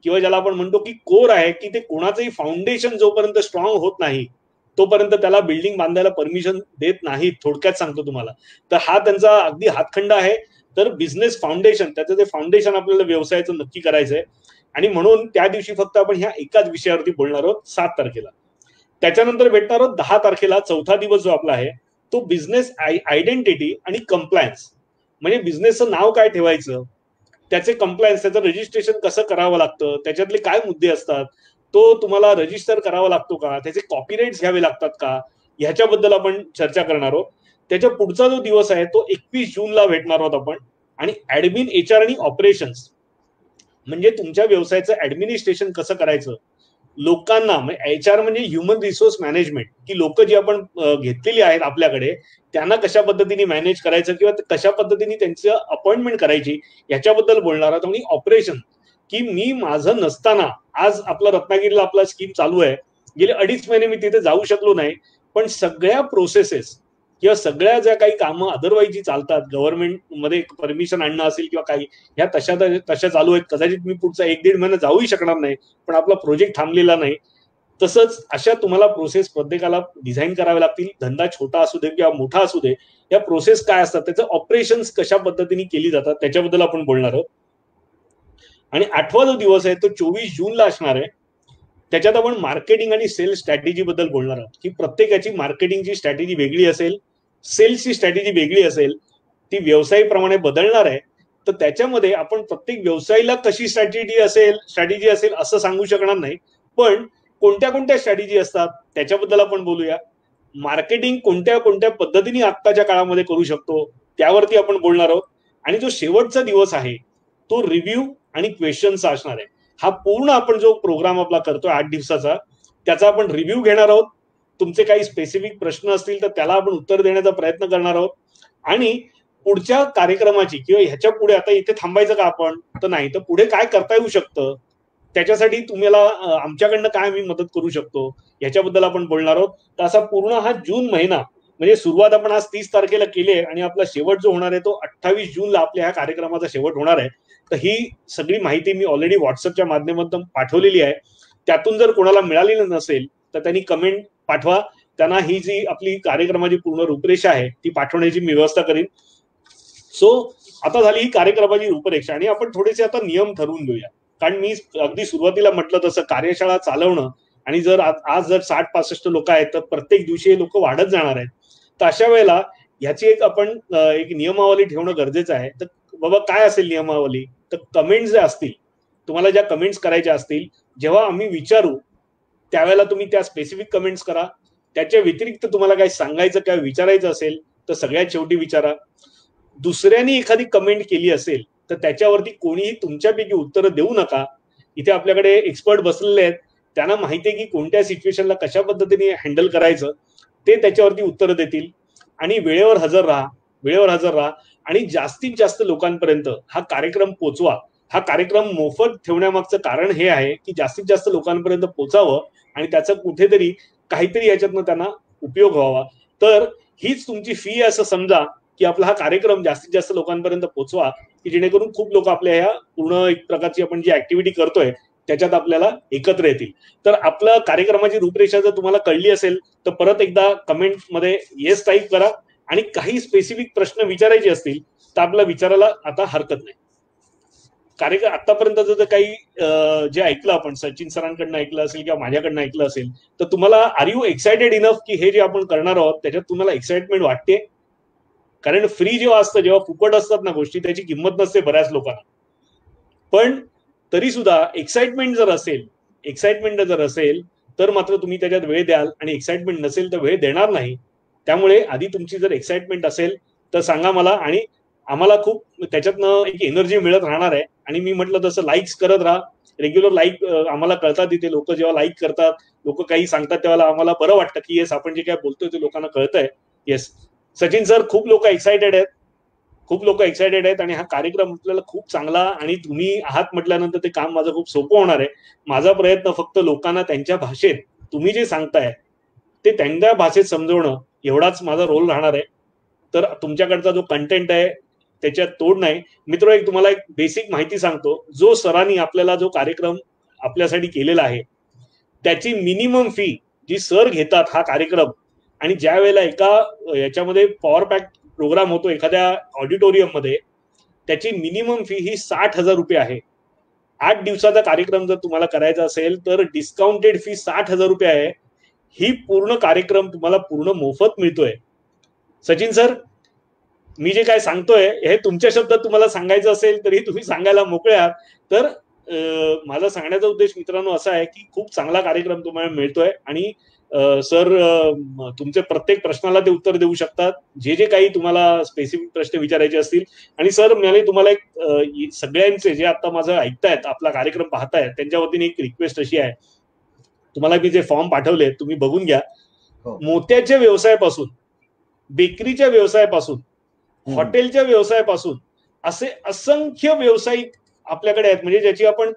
किंवा ज्याला आपण म्हणतो की कोर आहे, की ते कोणाचंही फाउंडेशन जोपर्यंत स्ट्रॉंग होत नाही तोपर्यंत त्याला बिल्डिंग बांधायला परमिशन देत नाही. थोडक्यात सांगतो तुम्हाला, तर हा त्यांचा अगदी हातखंड आहे. तर बिझनेस फाउंडेशन, त्याचं ते फाउंडेशन आपल्याला व्यवसायाचं नक्की करायचंय. आणि म्हणून त्या दिवशी फक्त आपण ह्या एकाच विषयावरती बोलणार आहोत 7 तारखेला. त्याच्यानंतर भेटणार आहोत 10 तारखेला. चौथा दिवस जो आपला आहे तो बिझनेस आयडेंटिटी आणि कंप्लायन्स. म्हणजे बिझनेसचं नाव काय ठेवायचं, त्याचे कंप्लायन्स, त्याचं रजिस्ट्रेशन कसं करावं लागतं, त्याच्यातले काय मुद्दे असतात, तो तुम्हाला रजिस्टर करावा लागतो का, त्याचे कॉपीराइट्स घ्यावे लागतात का, ह्याच्याबद्दल आपण चर्चा करणार आहोत. त्याच्या पुढचा जो दिवस आहे तो 21 जूनला भेटणार आहोत आपण. आणि ऍडमिन, एचआर आणि ऑपरेशन्स, म्हणजे तुमच्या व्यवसायाचं ऍडमिनिस्ट्रेशन कसं करायचं, लोकांना, एचआर म्हणजे ह्युमन रिसोर्स मॅनेजमेंट, की लोक जी आपण घेतलेली आहेत आपल्याकडे, त्यांना कशा पद्धतीने मॅनेज करायचं किंवा कशा पद्धतीने त्यांचं अपॉइंटमेंट करायची, याच्याबद्दल बोलणार आहोत. आणि ऑपरेशन, की मी माझं नसताना, आज आपला रत्नागिरीला आपला स्कीम चालू आहे, गेले 2.5 महिने मी तिथे जाऊ शकलो नाही, पण सगळ्या प्रोसेसेस किंवा सगळ्या ज्या काही कामं अदरवाईज जी चालतात गव्हर्नमेंटमध्ये परमिशन आणणं असेल किंवा काही, ह्या तशा चालू आहेत. कदाचित मी पुढचा 1-1.5 महिना जाऊही शकणार नाही, पण आपला प्रोजेक्ट थांबलेला नाही. तसंच अशा तुम्हाला प्रोसेस प्रत्येकाला डिझाईन करावे लागतील. धंदा छोटा असू दे किंवा मोठा असू दे, या प्रोसेस काय असतात, त्याचं ऑपरेशन्स कशा पद्धतीने केली जातात त्याच्याबद्दल आपण बोलणार आहोत. आणि 8वा जो दिवस आहे तो 24 जूनला असणार आहे. त्याच्यात आपण मार्केटिंग आणि सेल्स स्ट्रॅटेजी बद्दल बोलणार आहोत, की प्रत्येकाची मार्केटिंगची स्ट्रॅटेजी वेगळी असेल, सेल्सची स्ट्रॅटेजी वेगळी असेल, ती व्यवसायाप्रमाणे बदलणार आहे. तर त्याच्यामध्ये आपण प्रत्येक व्यवसायाला कशी स्ट्रॅटेजी असेल असं सांगू शकणार नाही, पण कोणत्या कोणत्या स्ट्रॅटेजी असतात त्याच्याबद्दल आपण बोलूया. मार्केटिंग कोणत्या कोणत्या पद्धतीने आत्ताच्या काळामध्ये करू शकतो त्यावरती आपण बोलणार आहोत. आणि जो शेवटचा दिवस आहे तो रिव्ह्यू आणि क्वेश्चनचा असणार आहे. हा पूर्ण आपण जो प्रोग्राम आपला करतोय 8 दिवसाचा, त्याचा आपण रिव्ह्यू घेणार आहोत. तुमचे काही स्पेसिफिक प्रश्न असतील तर त्याला आपण उत्तर देण्याचा प्रयत्न करणार आहोत. आणि पुढच्या कार्यक्रमाची किंवा ह्याच्या पुढे आता इथे थांबायचं का आपण, तर नाही, तर पुढे काय करता येऊ शकतं, त्याच्यासाठी तुम्हाला आमच्याकडनं काय आम्ही मदत करू शकतो याच्याबद्दल आपण बोलणार आहोत. तर असा पूर्ण हा जून महिना, म्हणजे सुरुवात आपण आज 30 तारखेला केली आहे आणि आपला शेवट जो होणार आहे तो 28 जूनला आपल्या ह्या कार्यक्रमाचा शेवट होणार आहे. तर ही सगळी माहिती मी ऑलरेडी व्हॉट्सअपच्या माध्यमातून पाठवलेली आहे. त्यातून जर कोणाला मिळालेलं नसेल तर त्यांनी कमेंट पाठवा. त्यांना ही जी आपली कार्यक्रमाची पूर्ण रूपरेषा आहे ती पाठवण्याची मी व्यवस्था करीन. सो आता झाली ही कार्यक्रमाची रूपरेषा आणि आपण थोडेसे आता नियम ठरवून घेऊया. कारण मी अगदी सुरुवातीला म्हटलं तसं कार्यशाळा चालवणं आणि जर आज जर 60-65 लोक आहेत तर प्रत्येक दिवशी हे लोक वाढत जाणार आहेत. तर अशा वेळेला ह्याची एक नियमावली ठेवणं गरजेचं आहे. तर बाबा काय असेल नियमावली, तर कमेंट्स ज्या असतील, तुम्हाला ज्या कमेंट्स करायच्या असतील, जेव्हा आम्ही विचारू त्यावेळेला तुम्ही त्या स्पेसिफिक कमेंट्स करा. त्याच्या व्यतिरिक्त तुम्हाला काही सांगायचं किंवा विचारायचं असेल तर सगळ्यात शेवटी विचारा. दुसऱ्यांनी एखादी कमेंट केली असेल तर त्याच्यावरती कोणीही तुमच्यापैकी उत्तर देऊ नका. इथे आपल्याकडे एक्सपर्ट बसलेले आहेत, त्यांना माहिती आहे की कोणत्या सिच्युएशनला कशा पद्धतीने हँडल करायचं, ते त्याच्यावरती उत्तर देतील. आणि वेळेवर हजर राहा आणि जास्तीत जास्त लोकांपर्यंत हा कार्यक्रम पोहोचवा. हा कार्यक्रम मोफत ठेवण्यामागचं कारण हे आहे की जास्तीत जास्त लोकांपर्यंत पोहोचावं आणि त्याचं कुठेतरी काहीतरी याच्यातनं त्यांना उपयोग व्हावा. तर हीच तुमची फी असं समजा की आपला हा कार्यक्रम जास्तीत जास्त लोकांपर्यंत पोहोचवा, की जेणेकरून खूप लोक आपल्या ह्या पूर्ण एक प्रकारची आपण जी ऍक्टिव्हिटी करतोय त्याच्यात आपल्याला एकत्र येतील. तर आपल्या कार्यक्रमाची रूपरेषा जर तुम्हाला कळली असेल तर परत एकदा कमेंट मध्ये येस टाईप करा. आणि काही स्पेसिफिक प्रश्न विचारायचे असतील तर आपल्याला विचारायला आता हरकत नाही. कार्यक्रम आतापर्यंत जर काही जे ऐकलं आपण सचिन सरांकडनं ऐकलं असेल किंवा माझ्याकडनं ऐकलं असेल तर तुम्हाला आर यू एक्साइटेड इनफ की हे जे आपण करणार आहोत त्याच्यात तुम्हाला एक्साइटमेंट वाटते? कारण फ्री जेव्हा असतं, जेव्हा फुकट असतात ना गोष्टी, त्याची किंमत नसते बऱ्याच लोकांना. पण तरी सुद्धा एक्साइटमेंट जर असेल तर मात्र तुम्ही त्याच्यात वेळ द्याल आणि एक्साइटमेंट नसेल तर वेळ देणार नाही. त्यामुळे आधी तुमची जर एक्साइटमेंट असेल तर सांगा मला, आणि आम्हाला खूप त्याच्यातनं एक एनर्जी मिळत राहणार आहे. आणि मी म्हटलं तसं लाईक्स करत राहा, रेग्युलर लाईक आम्हाला कळतात. इथे लोक जेव्हा लाईक करतात, लोक काही सांगतात तेव्हा आम्हाला बरं वाटतं की येस आपण जे काय बोलतोय ते लोकांना कळतंय. येस सचिन सर, खूप लोक एक्सायटेड आहेत आणि हा कार्यक्रम आपल्याला खूप चांगला, आणि तुम्ही आहात म्हटल्यानंतर ते काम माझं खूप सोपं होणार आहे. माझा प्रयत्न फक्त लोकांना त्यांच्या भाषेत तुम्ही जे सांगताय ते त्यांच्या भाषेत समजवणं एवढाच माझा रोल राहणार आहे. तर तुमच्याकडचा जो कंटेंट आहे त्याच्यात तोड नाही. मित्र, एक तुम्हाला एक बेसिक माहिती सांगतो. जो सरांनी आपल्याला जो कार्यक्रम आपल्यासाठी केलेला आहे त्याची मिनिमम फी जी सर घेतात हा कार्यक्रम, आणि ज्या वेळेला एका याच्यामध्ये पॉवर पॅक प्रोग्राम होतो एखाद्या ऑडिटोरियम मध्ये, त्याची मिनिमम फी ही 60,000 रुपये आहे. 8 दिवसाचा कार्यक्रम जर तुम्हाला करायचा असेल तर डिस्काउंटेड फी 60,000 रुपये आहे. ही पूर्ण कार्यक्रम तुम्हाला पूर्ण मोफत मिळतोय. सचिन सर, मी जे काय सांगतोय हे तुमच्या शब्दात तुम्हाला सांगायचं असेल तरी तुम्ही सांगायला मोकळे आहात. तर माझा सांगण्याचा उद्देश मित्रांनो असा आहे की खूप चांगला कार्यक्रम तुम्हाला मिळतोय आणि सर तुमचे प्रत्येक प्रश्नाला ते उत्तर देऊ शकतात, जे जे काही तुम्हाला स्पेसिफिक प्रश्न विचारायचे असतील. आणि सर मला तुम्हाला एक सगळ्यांचे जे आता माझं ऐकतायत, आपला कार्यक्रम पाहतायत, त्यांच्या वतीने एक रिक्वेस्ट अशी आहे, तुम्हाला मी जे फॉर्म पाठवले तुम्ही बघून घ्या. मोत्याच्या व्यवसायापासून, बेकरीच्या व्यवसायापासून, हॉटेलच्या व्यवसायापासून असे असंख्य व्यावसायिक आपल्याकडे आहेत, म्हणजे ज्याची आपण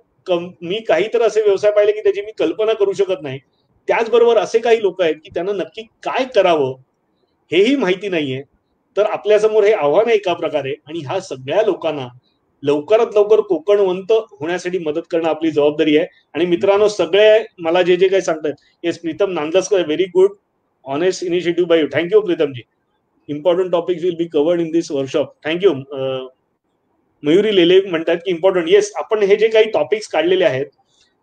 मी काही तर असे व्यवसाय पाहिले की त्याची मी कल्पना करू शकत नाही. त्याचबरोबर असे काही लोक आहेत की त्यांना नक्की काय करावं हेही माहिती नाहीये. तर आपल्यासमोर हे आव्हान आहे एका प्रकारे, आणि ह्या सगळ्या लोकांना लवकरात लवकर कोकणवंत होण्यासाठी मदत करणं आपली जबाबदारी आहे. आणि मित्रांनो, सगळे मला जे जे काही सांगतात, yes Pritam Nandaskar, very good honest initiative by you. Thank you प्रीतमजी. Important topics will be covered in this workshop. Thank you. Mayuri Lele म्हणतात की इम्पॉर्टंट. येस, आपण हे जे काही टॉपिक्स काढलेले आहेत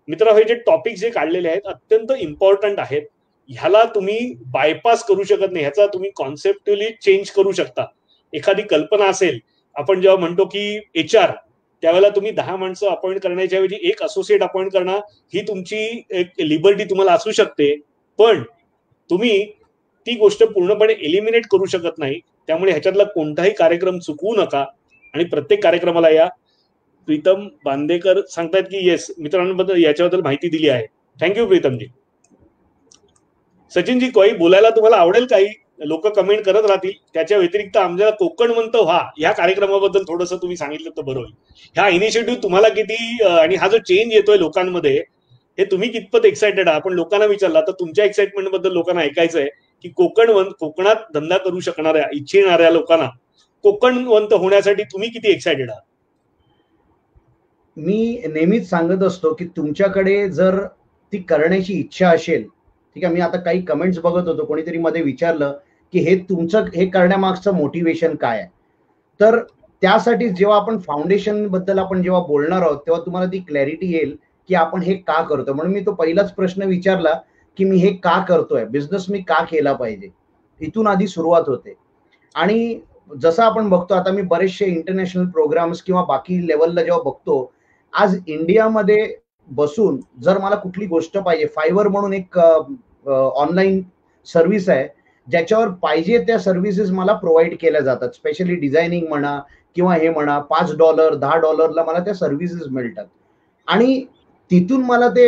मित्र, हे जे टॉपिक्स जे काढलेले आहेत अत्यंत इम्पॉर्टंट आहेत. ह्याला तुम्ही बायपास करू शकत नाही, ह्याचा तुम्ही कॉन्सेप्टली चेंज करू शकता. एखादी कल्पना असेल, आपण जेव्हा म्हणतो की HR, त्यावेळेला तुम्ही 10 माणसं अपॉइंट करण्याच्या ऐवजी एक असोसिएट अपॉइंट करणं ही तुमची एक लिबर्टी तुम्हाला असू शकते, पण तुम्ही ती गोष्ट पूर्णपणे एलिमिनेट करू शकत नाही. त्यामुळे ह्याच्यातला कोणताही कार्यक्रम चुकवू नका आणि प्रत्येक कार्यक्रमाला या. प्रीतम बांदेकर सांगतात की येस, मित्रांबद्दल याच्याबद्दल माहिती दिली आहे. थँक्यू प्रीतमजी. सचिनजी, काही बोलायला तुम्हाला आवडेल? काही लोक कमेंट करत राहतील. त्याच्या व्यतिरिक्त आमच्या कोकणवंत व्हा ह्या कार्यक्रमाबद्दल थोडंसं तुम्ही सांगितलं तर बरं होईल. ह्या इनिशिएटिव्ह तुम्हाला किती आणि हा जो चेंज येतोय लोकांमध्ये, हे तुम्ही कितपत एक्साइटेड आहात? आपण लोकांना विचारला तर तुमच्या एक्साइटमेंट बद्दल लोकांना ऐकायचंय की कोकणात धंदा करू शकणाऱ्या इच्छिणाऱ्या लोकांना कोकणवंत होण्यासाठी तुम्ही किती एक्साइटेड आहात? मी नेहमीच सांगत असतो की तुमच्याकडे जर ती करण्याची इच्छा असेल, ठीक आहे. मी आता काही कमेंट्स बघत होतो, कोणीतरी मध्ये विचारलं की हे तुमचं हे करण्यामागचं मोटिवेशन काय आहे. तर त्यासाठी जेव्हा आपण फाउंडेशन बद्दल आपण जेव्हा बोलणार आहोत तेव्हा तुम्हाला ती क्लॅरिटी येईल की आपण हे का करतो. म्हणून मी तो पहिलाच प्रश्न विचारला की मी हे का करतोय, बिझनेस मी का केला पाहिजे, इथून आधी सुरुवात होते. आणि जसं आपण बघतो आता, मी बरेचसे इंटरनॅशनल प्रोग्राम्स किंवा बाकी लेवलला जेव्हा बघतो, आज इंडियामध्ये बसून जर मला कुठली गोष्ट पाहिजे, फायवर म्हणून एक ऑनलाईन सर्व्हिस आहे ज्याच्यावर पाहिजे त्या सर्व्हिसेस मला प्रोव्हाइड केल्या जातात. स्पेशली डिझायनिंग म्हणा किंवा हे म्हणा, $5 $10 मला त्या सर्व्हिसेस मिळतात. आणि तिथून मला ते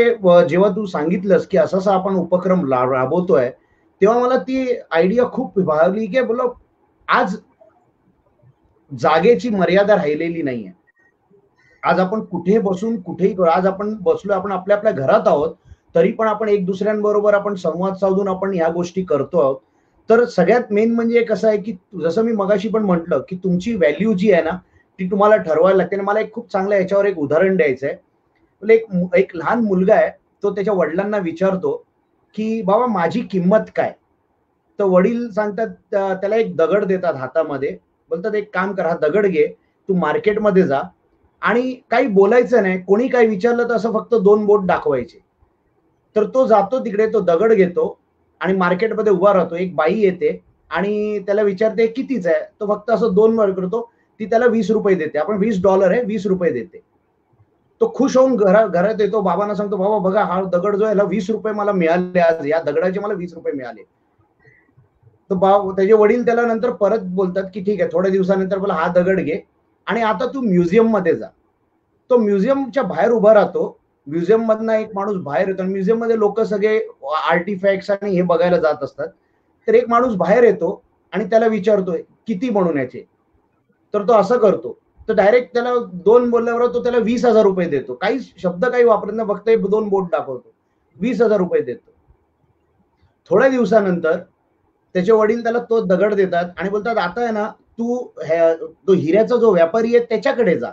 जेव्हा तू सांगितलंस की असं आपण उपक्रम राबवतोय, तेव्हा मला ती आयडिया खूप भावली की बोलो, आज जागेची मर्यादा राहिलेली नाहीये. आज आपण कुठे बसून कुठेही करू. आज आपण बसलो, आपण आपल्या आपल्या घरात आहोत, तरी पण आपण एक दुसऱ्यांबरोबर आपण संवाद साधून आपण ह्या गोष्टी करतो आहोत. तर सगळ्यात मेन म्हणजे कसं आहे की जसं मी मगाशी पण म्हटलं की तुमची व्हॅल्यू जी आहे ना, ती तुम्हाला ठरवायला लागते. आणि मला एक खूप चांगलं याच्यावर एक उदाहरण द्यायचं आहे. एक लहान मुलगा आहे, तो त्याच्या वडिलांना विचारतो की बाबा माझी किंमत काय. तर वडील सांगतात, त्याला एक दगड देतात हातामध्ये, बोलतात एक काम कर, हा दगड घे, तू मार्केटमध्ये जा आणि काही बोलायचं नाही, कोणी काही विचारलं तर असं फक्त 2 बोट दाखवायचे. तर तो जातो तिकडे, तो दगड घेतो आणि मार्केटमध्ये उभा राहतो. एक बाई येते आणि त्याला विचारते कितीच आहे. तो फक्त असं 2 वर करतो, ती त्याला $20 देते. आपण $20 आहे, $20 देते. तो खुश होऊन घरात येतो, बाबांना सांगतो, बाबा बघा हा दगड जो आहे, $20 मला मिळाले, आज या दगडाचे मला $20 मिळाले. तर त्याचे वडील त्याला नंतर परत बोलतात की ठीक आहे, थोड्या दिवसानंतर मला हा दगड घे आणि आता तू म्युझियम मध्ये जा. तो म्युझियमच्या बाहेर उभा राहतो. म्युझियम मधनं एक माणूस बाहेर येतो. म्युझियम मध्ये लोक सगळे आर्टिफॅक्ट्स आणि हे बघायला जात असतात. तर एक माणूस बाहेर येतो आणि त्याला विचारतोय किती म्हणून याचे. तर तो असं करतो, तर डायरेक्ट त्याला 2 बोलल्यावर तो त्याला $20,000 देतो. काही शब्द काही वापरत नाही, फक्त 2 बोट दाखवतो, $20,000 देतो. थोड्या दिवसानंतर त्याचे वडील त्याला तो दगड देतात आणि बोलतात आता आहे ना, तू तो हिऱ्याचा जो व्यापारी आहे त्याच्याकडे जा.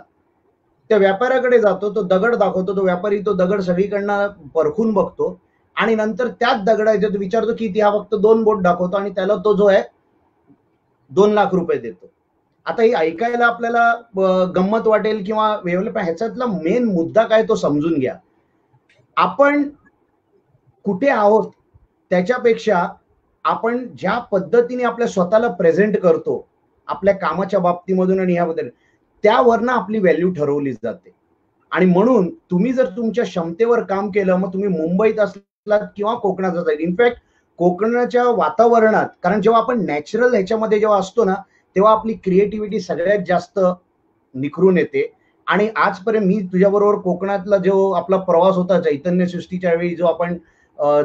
त्या व्यापाऱ्याकडे जातो, तो दगड दाखवतो. तो व्यापारी तो दगड सगळीकडनं परखून बघतो आणि नंतर त्याच दगडाचा तो विचारतो की हा फक्त 2 बोट दाखवतो आणि त्याला तो जो आहे $2,00,000 देतो. आता ही ऐकायला आपल्याला गंमत वाटेल किंवा वेगळं, पण ह्याच्यातला मेन मुद्दा काय तो समजून घ्या. आपण कुठे आहोत त्याच्यापेक्षा आपण ज्या पद्धतीने आपल्या स्वतःला प्रेझेंट करतो, आपल्या कामाच्या बाबतीमधून आणि ह्याबद्दल, त्यावरनं आपली व्हॅल्यू ठरवली जाते. आणि म्हणून तुम्ही जर तुमच्या क्षमतेवर काम केलं, मग तुम्ही मुंबईत असलात किंवा कोकणात असाल, इनफॅक्ट कोकणाच्या वातावरणात, कारण जेव्हा आपण नॅचरल ह्याच्यामध्ये जेव्हा असतो ना, तेव्हा आपली क्रिएटिव्हिटी सगळ्यात जास्त निखरून येते. आणि आजपर्यंत मी तुझ्याबरोबर कोकणातला जो आपला प्रवास होता चैतन्य सृष्टीच्या वेळी, जो आपण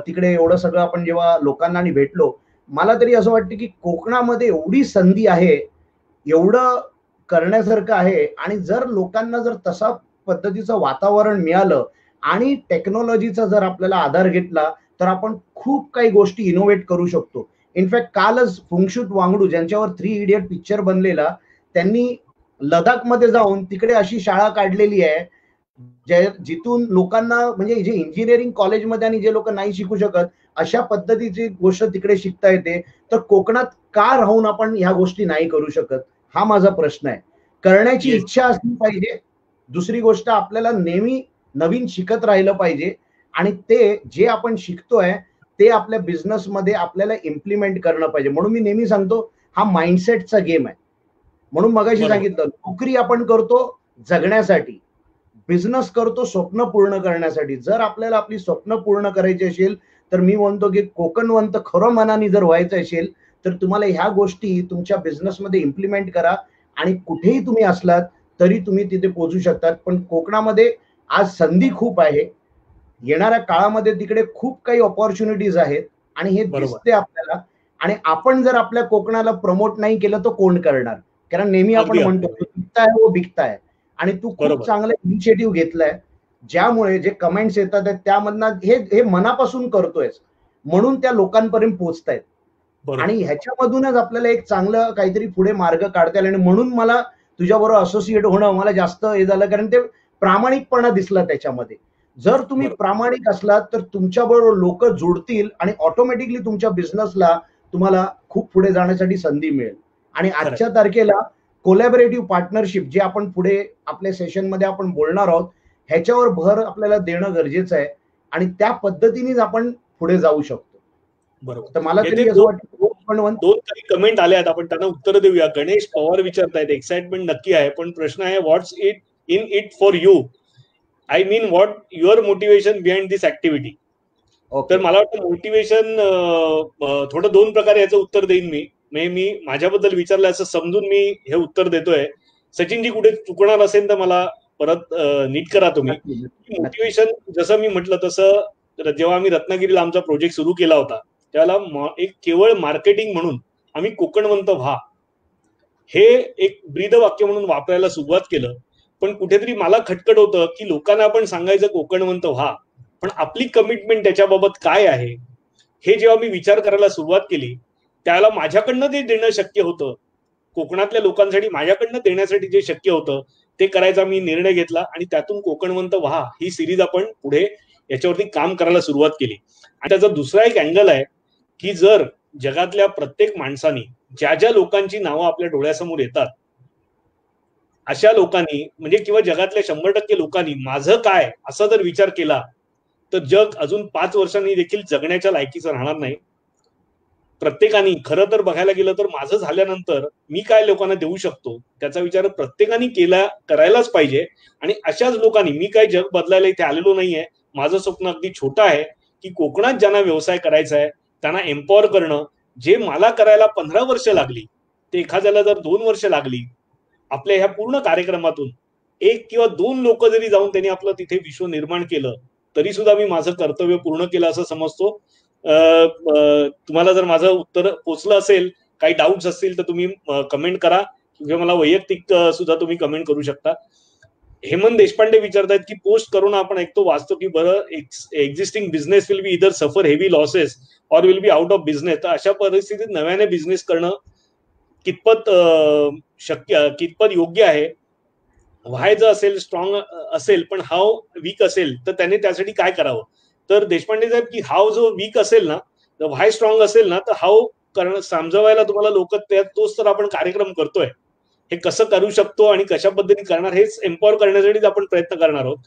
तिकडे एवढं सगळं आपण जेव्हा लोकांना भेटलो, मला तरी असं वाटतं की कोकणामध्ये एवढी संधी आहे, एवढं करण्यासारखं आहे. आणि जर लोकांना जर तसा पद्धतीचं वातावरण मिळालं आणि टेक्नॉलॉजीचा जर आपल्याला आधार घेतला, तर आपण खूप काही गोष्टी इनोव्हेट करू शकतो. इनफॅक्ट कालच फुंगशूट वांगडू ज्यांच्यावर 3 इडियट पिक्चर बनलेला, त्यांनी लडाखमध्ये जाऊन तिकडे अशी शाळा काढलेली आहे जिथून लोकांना म्हणजे जे इंजिनिअरिंग कॉलेजमध्ये आणि जे लोक नाही शिकू शकत अशा पद्धतीची गोष्ट तिकडे शिकता येते. तर कोकणात का राहून आपण ह्या गोष्टी नाही करू शकत, हा माझा प्रश्न आहे. करण्याची इच्छा असली पाहिजे. दुसरी गोष्ट, आपल्याला नेहमी नवीन शिकत राहिलं पाहिजे आणि ते जे आपण शिकतोय ते आपल्या बिझनेसमध्ये आपल्याला इम्प्लिमेंट करणं पाहिजे. म्हणून मी नेहमी सांगतो, हा माइंडसेटचा गेम आहे. म्हणून मगाशी सांगितलं, नोकरी आपण करतो जगण्यासाठी, बिझनेस करतो स्वप्न पूर्ण करण्यासाठी. जर आपल्याला आपली स्वप्न पूर्ण करायची असेल तर मी म्हणतो की कोकणवंत खरं मनाने जर व्हायचं असेल तर तुम्हाला ह्या गोष्टी तुमच्या बिझनेसमध्ये इम्प्लिमेंट करा आणि कुठेही तुम्ही असलात तरी तुम्ही तिथे पोहोचू शकतात. पण कोकणामध्ये आज संधी खूप आहे. येणाऱ्या काळामध्ये तिकडे खूप काही ऑपॉर्च्युनिटीज आहेत आणि हे दिसते आपल्याला. आणि आपण जर आपल्या कोकणाला प्रमोट नाही केलं तर कोण करणार? कारण नेहमी आपण म्हणतो बिकता है वो बिकता है. आणि तू खूप चांगला इनिशिएटिव्ह घेतलाय, ज्यामुळे जे कमेंट्स येतात त्यामधनं हे मनापासून करतोयस म्हणून त्या लोकांपर्यंत पोहोचतायत. आणि ह्याच्यामधूनच आपल्याला एक चांगलं काहीतरी पुढे मार्ग काढता येईल. आणि म्हणून मला तुझ्याबरोबर असोसिएट होणं मला जास्त हे झालं, कारण ते प्रामाणिकपणा दिसला त्याच्यामध्ये. जर तुम्ही प्रामाणिक असलात तर तुमच्याबरोबर लोक जोडतील आणि ऑटोमॅटिकली तुमच्या बिझनेसला तुम्हाला खूप पुढे जाण्यासाठी संधी मिळेल. आणि आजच्या तारखेला कोलॅबोरेटिव्ह पार्टनरशिप जे आपण पुढे आपल्या सेशनमध्ये आपण बोलणार आहोत, ह्याच्यावर भर आपल्याला देणं गरजेचं आहे आणि त्या पद्धतीनेच आपण पुढे जाऊ शकतो. बरोबर. तर मला तरी असं वाटतं, दोन काही कमेंट आले आहेत, आपण त्यांना उत्तर देऊया. गणेश पवार विचारतायत, एक्साइटमेंट नक्की आहे पण प्रश्न आहे, what's it in it for you? I mean what your motivation behind this activity? तर मला वाटतं मोटिवेशन थोडं दोन प्रकारे याचं उत्तर देईन मी माझ्याबद्दल विचारलं असं समजून मी हे उत्तर देतोय. सचिनजी कुठे चुकणार असेल तर मला परत नीट करा तुम्ही. मोटिवेशन जसं मी म्हटलं तसं जेव्हा आम्ही रत्नागिरीला आमचा प्रोजेक्ट सुरू केला होता त्याला एक केवळ मार्केटिंग म्हणून आम्ही कोकणवंत व्हा हे एक ब्रीद वाक्य म्हणून वापरायला सुरुवात केलं. पण कुठेतरी मला खटखट होतं की लोकांना आपण सांगायचं कोकणवंत व्हा, पण आपली कमिटमेंट त्याच्याबाबत काय आहे हे जेव्हा मी विचार करायला सुरुवात केली त्याला माझ्याकडनं ते देणं शक्य होतं, कोकणातल्या लोकांसाठी माझ्याकडनं देण्यासाठी जे शक्य होतं ते करायचा मी निर्णय घेतला आणि त्यातून कोकणवंत व्हा ही सिरीज आपण पुढे याच्यावरती काम करायला सुरुवात केली. आणि त्याचा दुसरा एक अँगल आहे की जर जगातल्या प्रत्येक माणसानी ज्या ज्या लोकांची नावं आपल्या डोळ्यासमोर येतात अशा लोकांनी म्हणजे किंवा जगातल्या 100% लोकांनी माझं काय असा जर विचार केला तर जग अजून 5 वर्षांनी देखील जगण्याच्या लायकीचं राहणार नाही. प्रत्येकाने खरं तर बघायला गेलं तर माझं झाल्यानंतर मी काय लोकांना देऊ शकतो त्याचा विचार प्रत्येकाने करायलाच पाहिजे. आणि अशाच लोकांनी, मी काय जग बदलायला इथे आलेलो नाहीये, माझं स्वप्न अगदी छोटं आहे की कोकणात ज्यांना व्यवसाय करायचा आहे त्यांना एम्पॉवर करणं. जे मला करायला 15 वर्ष लागली ते एखाद्याला जर 2 वर्ष लागली, आपल्या ह्या पूर्ण कार्यक्रमातून 1 किंवा 2 लोक जरी जाऊन त्यांनी आपलं तिथे विश्व निर्माण केलं तरी सुद्धा मी माझं कर्तव्य पूर्ण केलं असं समजतो. तुम्हाला जर माझं उत्तर पोचलं असेल, काही डाऊट्स असतील तर तुम्ही कमेंट करा किंवा मला वैयक्तिक सुद्धा तुम्ही कमेंट करू शकता. हेमंत देशपांडे विचारतायत की पोस्ट करून आपण ऐकतो वाचतो की बरं एक्झिस्टिंग बिझनेस विल बी इधर सफर heavy losses or will be out of business. तर अशा परिस्थितीत नव्याने बिझनेस करणं कितपत कितपत योग्य आहे? व्हायचं असेल, स्ट्रॉंग असेल पण हाव वीक असेल तर त्याने त्यासाठी काय करावं? तर देशपांडे साहेब की हाव जो वीक असेल ना, तर व्हाय स्ट्रॉंग असेल ना, तर हाव करणं समजवायला तुम्हाला लोक तोच तर आपण कार्यक्रम करतोय. हे कसं करू शकतो आणि कशा पद्धतीने करणार हेच एम्पॉवर करण्यासाठीच आपण प्रयत्न करणार आहोत.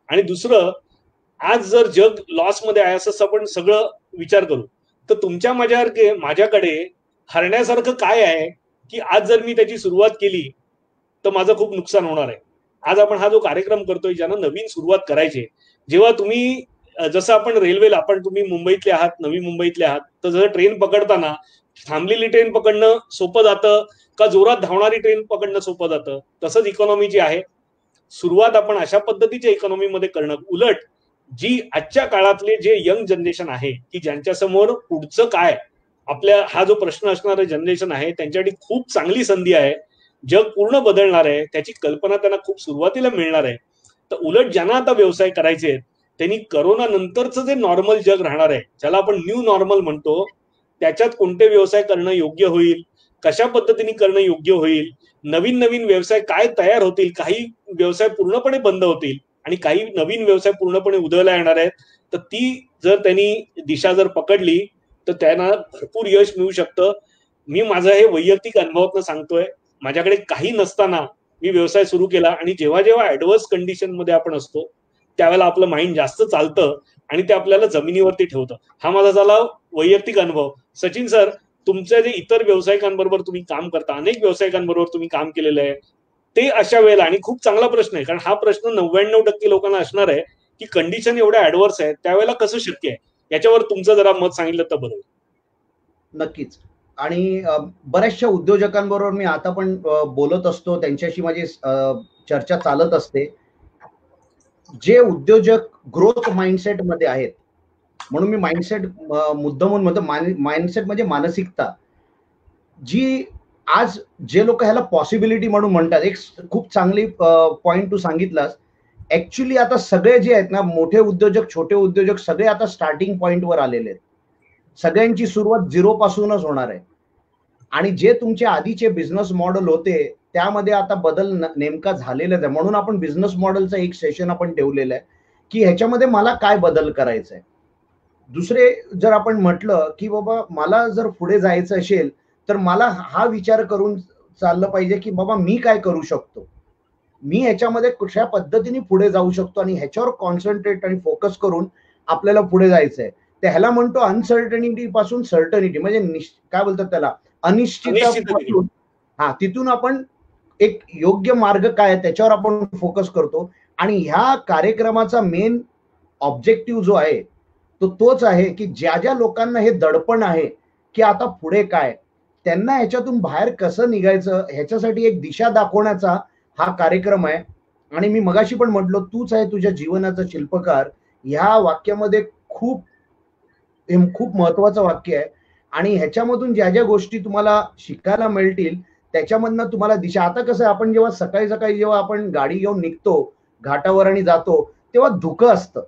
आणि दुसरं, आज जर जग लॉस मध्ये आहे असं आपण सगळं विचार करू तर तुमच्या माझ्याकडे हरण्यासारखं काय आहे की आज जर मी त्याची सुरुवात केली तर माझं खूप नुकसान होणार आहे. आज आपण हा जो कार्यक्रम करतोय ज्यांना नवीन सुरुवात करायची, जेव्हा तुम्ही जसं आपण रेल्वेला, आपण तुम्ही मुंबईतले आहात, नवी मुंबईतले आहात, तर जर ट्रेन पकडताना थांबलेली ट्रेन पकडणं सोपं जातं का जोरात धावणारी ट्रेन पकडणं सोपं जातं? तसंच इकॉनॉमीची आहे. सुरुवात आपण अशा पद्धतीच्या इकॉनॉमीमध्ये करणं, उलट जी आजच्या काळातले जे यंग जनरेशन आहे की ज्यांच्या समोर पुढचं काय आपल्या हा जो प्रश्न असणारं जनरेशन आहे त्यांच्यासाठी खूप चांगली संधी आहे. जग पूर्ण बदलणार आहे, त्याची कल्पना त्यांना खूप सुरुवातीला मिळणार आहे. तर उलट ज्यांना आता व्यवसाय करायचे आहेत त्यांनी करोना नंतरचं जे नॉर्मल जग राहणार आहे, ज्याला आपण न्यू नॉर्मल म्हणतो, त्याच्यात कोणते व्यवसाय करणं योग्य होईल, कशा पद्धतीने करणं योग्य होईल, नवीन नवीन व्यवसाय काय तयार होतील, काही व्यवसाय पूर्णपणे बंद होतील आणि काही नवीन व्यवसाय पूर्णपणे उदयाला येणार आहेत. तर ती जर त्यांनी दिशा जर पकडली तर त्यांना भरपूर यश मिळू शकतं. मी माझं हे वैयक्तिक अनुभवातून सांगतोय. माझ्याकडे काही नसताना मी व्यवसाय सुरू केला आणि जेव्हा जेव्हा ऍडव्हर्स कंडिशन मध्ये आपण असतो त्यावेळेला आपलं माइंड जास्त चालतं आणि ते आपल्याला जमिनीवरती ठेवतं. हा माझा झाला वैयक्तिक अनुभव. सचिन सर, तुमच्या जे इतर व्यावसायिकांबरोबर तुम्ही काम करता, अनेक व्यावसायिकांबरोबर तुम्ही काम केलेलं आहे, ते अशा वेळेला, आणि खूप चांगला प्रश्न आहे कारण हा प्रश्न 99% लोकांना असणार आहे की कंडिशन एवढ्या ऍडव्हर्स आहे त्यावेळेला कसं शक्य आहे, याच्यावर तुमचं जरा मत सांगितलं तर बरं. नक्कीच. आणि बऱ्याचशा उद्योजकांबरोबर मी आता पण बोलत असतो, त्यांच्याशी माझी चर्चा चालत असते. जे उद्योजक ग्रोथ माइंडसेट मध्ये आहेत, म्हणून मी माइंडसेट मुद्दामून म्हणतो, माइंडसेट म्हणजे मानसिकता, जी आज जे लोक ह्याला पॉसिबिलिटी म्हणून म्हणतात. एक खूप चांगली पॉइंट तू सांगितलास. ऍक्च्युली आता सगळे जे आहेत ना, मोठे उद्योजक, छोटे उद्योजक, सगळे आता स्टार्टिंग पॉइंटवर आलेले आहेत. सगळ्यांची सुरुवात झिरो पासूनच होणार आहे. आणि जे तुमचे आधीचे बिझनेस मॉडेल होते त्यामध्ये आता बदल नेमका झालेलाच आहे. म्हणून आपण बिझनेस मॉडेलचं एक सेशन आपण ठेवलेलं आहे की ह्याच्यामध्ये मला काय बदल करायचा आहे. दुसरे जर आपण म्हटलं की बाबा मला जर पुढे जायचं असेल तर मला हा विचार करून चाललं पाहिजे की बाबा मी काय करू शकतो, मी ह्याच्यामध्ये कशा पद्धतीने पुढे जाऊ शकतो आणि ह्याच्यावर कॉन्सन्ट्रेट आणि फोकस करून आपल्याला पुढे जायचंय. ते ह्याला म्हणतो अनसर्टनिटी पासून सर्टनिटी, म्हणजे काय बोलतात त्याला, अनिश्चितता. हा, तिथून आपण एक योग्य मार्ग काय त्याच्यावर आपण फोकस करतो. आणि ह्या कार्यक्रमाचा मेन ऑब्जेक्टिव्ह जो आहे तो तोच आहे की ज्या ज्या लोकांना हे दडपण आहे की आता पुढे काय, त्यांना ह्याच्यातून बाहेर कसं निघायचं ह्याच्यासाठी एक दिशा दाखवण्याचा हा कार्यक्रम आहे. आणि मी मगाशी पण म्हटलो, तूच आहे तुझ्या जीवनाचा शिल्पकार, ह्या वाक्यामध्ये खूप खूप महत्वाचं वाक्य आहे. आणि ह्याच्यामधून ज्या ज्या गोष्टी तुम्हाला शिकायला मिळतील त्याच्यामधनं तुम्हाला दिशा. आता कसं आहे, आपण जेव्हा सकाळी सकाळी जेव्हा आपण गाडी घेऊन निघतो घाटावर आणि जातो तेव्हा धुकं असतं.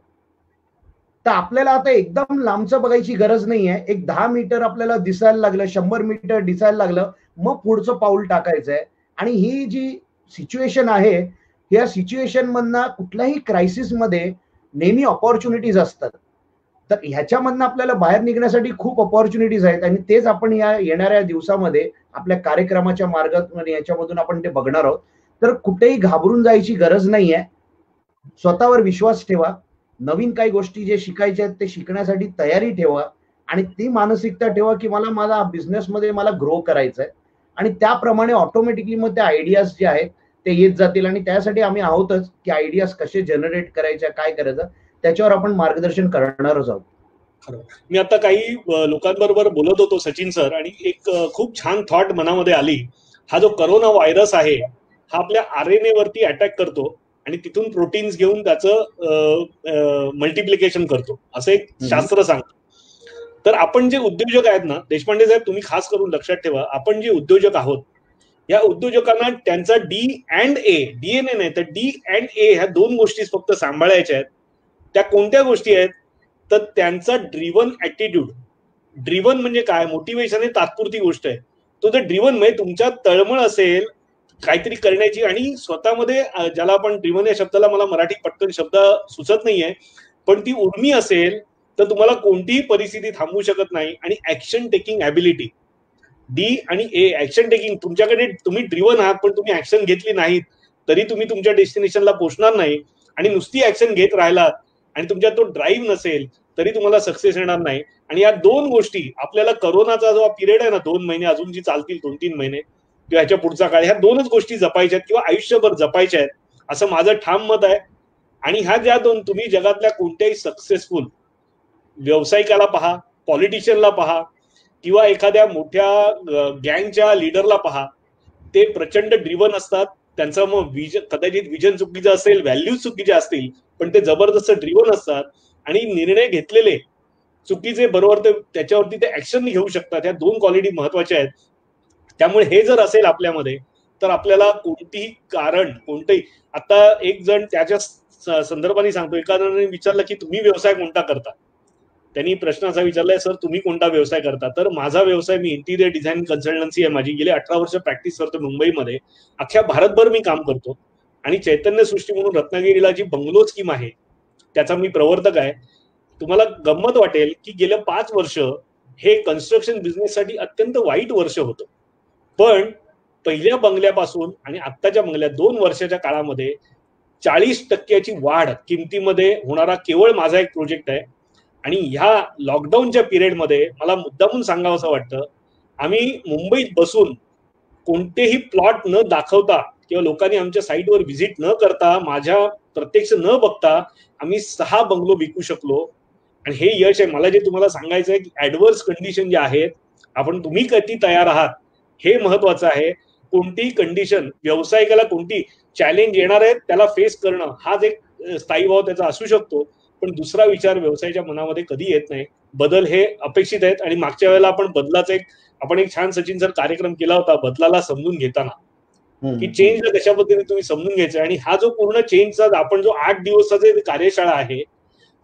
तर आपल्याला आता एकदम लांबचं बघायची गरज नाहीये. एक 10 मीटर आपल्याला दिसायला लागलं, 100 मीटर दिसायला लागलं, मग पुढचं पाऊल टाकायचंय. आणि ही जी सिच्युएशन आहे, या सिच्युएशन मधनं कुठल्याही क्रायसिस मध्ये नेहमी ऑपॉर्च्युनिटीज असतात. तर ह्याच्यामधनं आपल्याला बाहेर निघण्यासाठी खूप ऑपॉर्च्युनिटीज आहेत आणि तेच आपण या येणाऱ्या दिवसामध्ये आपल्या कार्यक्रमाच्या मार्गातून याच्यामधून आपण ते बघणार आहोत. तर कुठेही घाबरून जायची गरज नाहीये. स्वतःवर विश्वास ठेवा, नवीन काही गोष्टी जे शिकायच्या आहेत ते शिकण्यासाठी तयारी ठेवा आणि ती मानसिकता ठेवा की मला माझा बिझनेसमध्ये मला ग्रो करायचंय. आणि त्याप्रमाणे ऑटोमॅटिकली मग त्या आयडियाज जे आहेत ते येत जातील. आणि त्यासाठी आम्ही आहोतच की आयडियाज कसे जनरेट करायच्या, काय करायचं, त्याच्यावर आपण मार्गदर्शन करणारच आहोत. मी आता काही लोकांबरोबर बोलत होतो सचिन सर, आणि एक खूप छान थॉट मनामध्ये आली. हा जो करोना व्हायरस आहे हा आपल्या RNA वरती अटॅक करतो आणि तिथून प्रोटीन्स घेऊन त्याचं मल्टिप्लिकेशन करतो असं एक शास्त्र सांगतं. तर आपण जे उद्योजक आहेत ना देशपांडे साहेब, तुम्ही खास करून लक्षात ठेवा, आपण जे उद्योजक आहोत या उद्योजकांना त्यांचा D&A, DNA नाही तर D&A ह्या दोन गोष्टी फक्त सांभाळायच्या आहेत. त्या कोणत्या गोष्टी आहेत तर त्यांचा ड्रिव्हन ऍटिट्यूड. ड्रिव्हन म्हणजे काय, मोटिवेशन हे तात्पुरती गोष्ट आहे. तो जर ड्रिव्हन म्हणजे तुमच्यात तळमळ असेल काहीतरी करण्याची आणि स्वतःमध्ये, ज्याला आपण ड्रिव्हन या शब्दाला मला मराठी पटकन शब्द सुचत नाहीये, पण ती उर्मी असेल तर तुम्हाला कोणतीही परिस्थिती थांबवू शकत नाही. आणि ऍक्शन टेकिंग ऍबिलिटी, D आणि A, ऍक्शन टेकिंग. तुमच्याकडे तुम्ही ड्रिव्हन आहात पण तुम्ही ऍक्शन घेतली नाहीत तरी तुम्ही तुमच्या डेस्टिनेशनला पोहोचणार नाही. आणि नुसती ऍक्शन घेत राहिलात आणि तुमच्यात तो ड्राईव्ह नसेल तरी तुम्हाला सक्सेस येणार नाही. आणि या दोन गोष्टी आपल्याला करोनाचा जो पिरियड आहे ना, 2 महिने अजून जी चालतील, 2-3 महिने किंवा ह्याच्या पुढचा काळ, ह्या दोनच गोष्टी जपायच्या आहेत किंवा आयुष्यभर जपायच्या आहेत असं माझं ठाम मत आहे. आणि ह्या ज्या दोन, तुम्ही जगातल्या कोणत्याही सक्सेसफुल व्यावसायिकाला पहा, पॉलिटिशियनला पहा किंवा एखाद्या मोठ्या गँगच्या लीडरला पहा, ते प्रचंड ड्रिव्हन असतात. त्यांचं मग कदाचित विजन चुकीचं असेल, व्हॅल्यूज चुकीचे असतील, पण ते जबरदस्त ड्रिव्हन असतात आणि निर्णय घेतलेले चुकीचे बरोबर ते त्याच्यावरती ते ऍक्शन घेऊ शकतात. ह्या दोन क्वालिटी महत्वाच्या आहेत. त्यामुळे हे जर असेल आपल्यामध्ये तर आपल्याला कोणतीही कारण, कोणतेही, आता एक जण त्याच्या संदर्भाने सांगतो, एका जणाने विचारलं की तुम्ही व्यवसाय कोणता करता, त्यांनी प्रश्न असा विचारलाय, सर तुम्ही कोणता व्यवसाय करता? तर माझा व्यवसाय, मी इंटिरियर डिझाईन कन्सल्टन्सी आहे माझी, गेले 18 वर्ष प्रॅक्टिस करतो मुंबईमध्ये, अख्ख्या भारतभर मी काम करतो. आणि चैतन्य सृष्टी म्हणून रत्नागिरीला जी बंगलो स्कीम आहे त्याचा मी प्रवर्तक आहे. तुम्हाला गंमत वाटेल की गेल्या 5 वर्ष हे कन्स्ट्रक्शन बिझनेससाठी अत्यंत वाईट वर्ष होतं, पण पहिल्या बंगल्यापासून आणि आत्ताच्या बंगल्यात 2 वर्षाच्या काळामध्ये 40% वाढ किमतीमध्ये होणारा केवळ माझा एक प्रोजेक्ट आहे. आणि ह्या लॉकडाऊनच्या पिरियडमध्ये मला मुद्दामून सांगावं असं वाटतं, आम्ही मुंबईत बसून कोणतेही प्लॉट न दाखवता किंवा लोकांनी आमच्या साईटवर व्हिजिट न करता, माझ्या प्रत्यक्ष न बघता आम्ही 6 बंगलो विकू शकलो. आणि हे यश आहे. मला जे तुम्हाला सांगायचं आहे की ऍडव्हर्स कंडिशन जे आहेत, तुम्ही कधी तयार आहात हे महत्वाचं आहे. कोणतीही कंडिशन, व्यावसायिकाला कोणती चॅलेंज येणार आहेत त्याला फेस करणं हाच एक स्थायी भाव त्याचा असू शकतो, पण दुसरा विचार व्यवसायाच्या मनामध्ये कधी येत नाही. बदल हे अपेक्षित आहेत. आणि मागच्या वेळेला आपण एक छान सचिन सर कार्यक्रम केला होता बदलाला समजून घेताना, की चेंजला कशा पद्धतीने तुम्ही समजून घ्यायचं. आणि हा जो पूर्ण चेंजचा आपण जो 8 दिवसाचा कार्यशाळा आहे,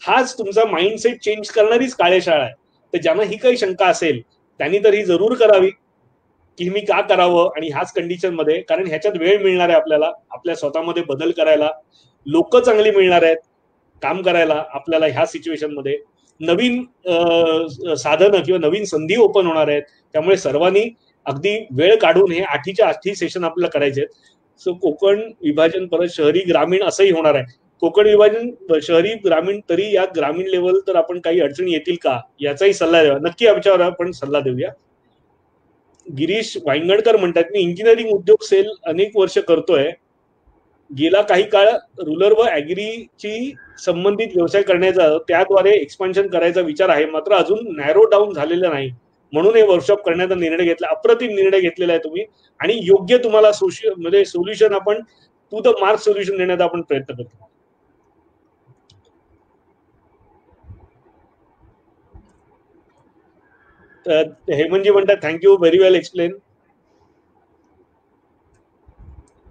हाच तुमचा माइंडसेट चेंज करणारीच कार्यशाळा आहे. तर ज्यांना ही काही शंका असेल त्यांनी तर ही जरूर करावी की मी का करावं आणि ह्याच कंडिशन मध्ये, कारण ह्याच्यात वेळ मिळणार आहे आपल्याला आपल्या स्वतःमध्ये बदल करायला, लोक चांगली मिळणार आहेत काम करायला आपल्याला ह्या सिच्युएशन मध्ये, नवीन साधनं किंवा नवीन संधी ओपन होणार आहेत. त्यामुळे सर्वांनी अगदी वेळ काढून हे 8च्या 8 सेशन आपल्याला करायचे आहेत. सो कोकण विभाजन परत शहरी ग्रामीण असंही होणार आहे. कोकण विभाजन शहरी ग्रामीण, तरी या ग्रामीण लेवल तर आपण काही अडचणी येतील का याचाही सल्ला द्यावा, नक्की याच्यावर आपण सल्ला देऊया. गिरीश वांगणकर म्हणतात, मी इंजिनिअरिंग उद्योग सेल अनेक वर्ष करतोय. गेला काही काळ रुरल व ऍग्रीची संबंधित व्यवसाय करण्याचा, त्याद्वारे एक्सपान्शन करायचा विचार आहे, मात्र अजून नॅरो डाऊन झालेला नाही, म्हणून हे वर्कशॉप करण्याचा निर्णय घेतला. अप्रतिम निर्णय घेतलेला आहे तुम्ही, आणि योग्य तुम्हाला सोल्युशन आपण टू द मार्क सोल्युशन देण्याचा आपण प्रयत्न करतो. हेमंतजी म्हणतात, थँक्यू, व्हेरी वेल एक्सप्लेन.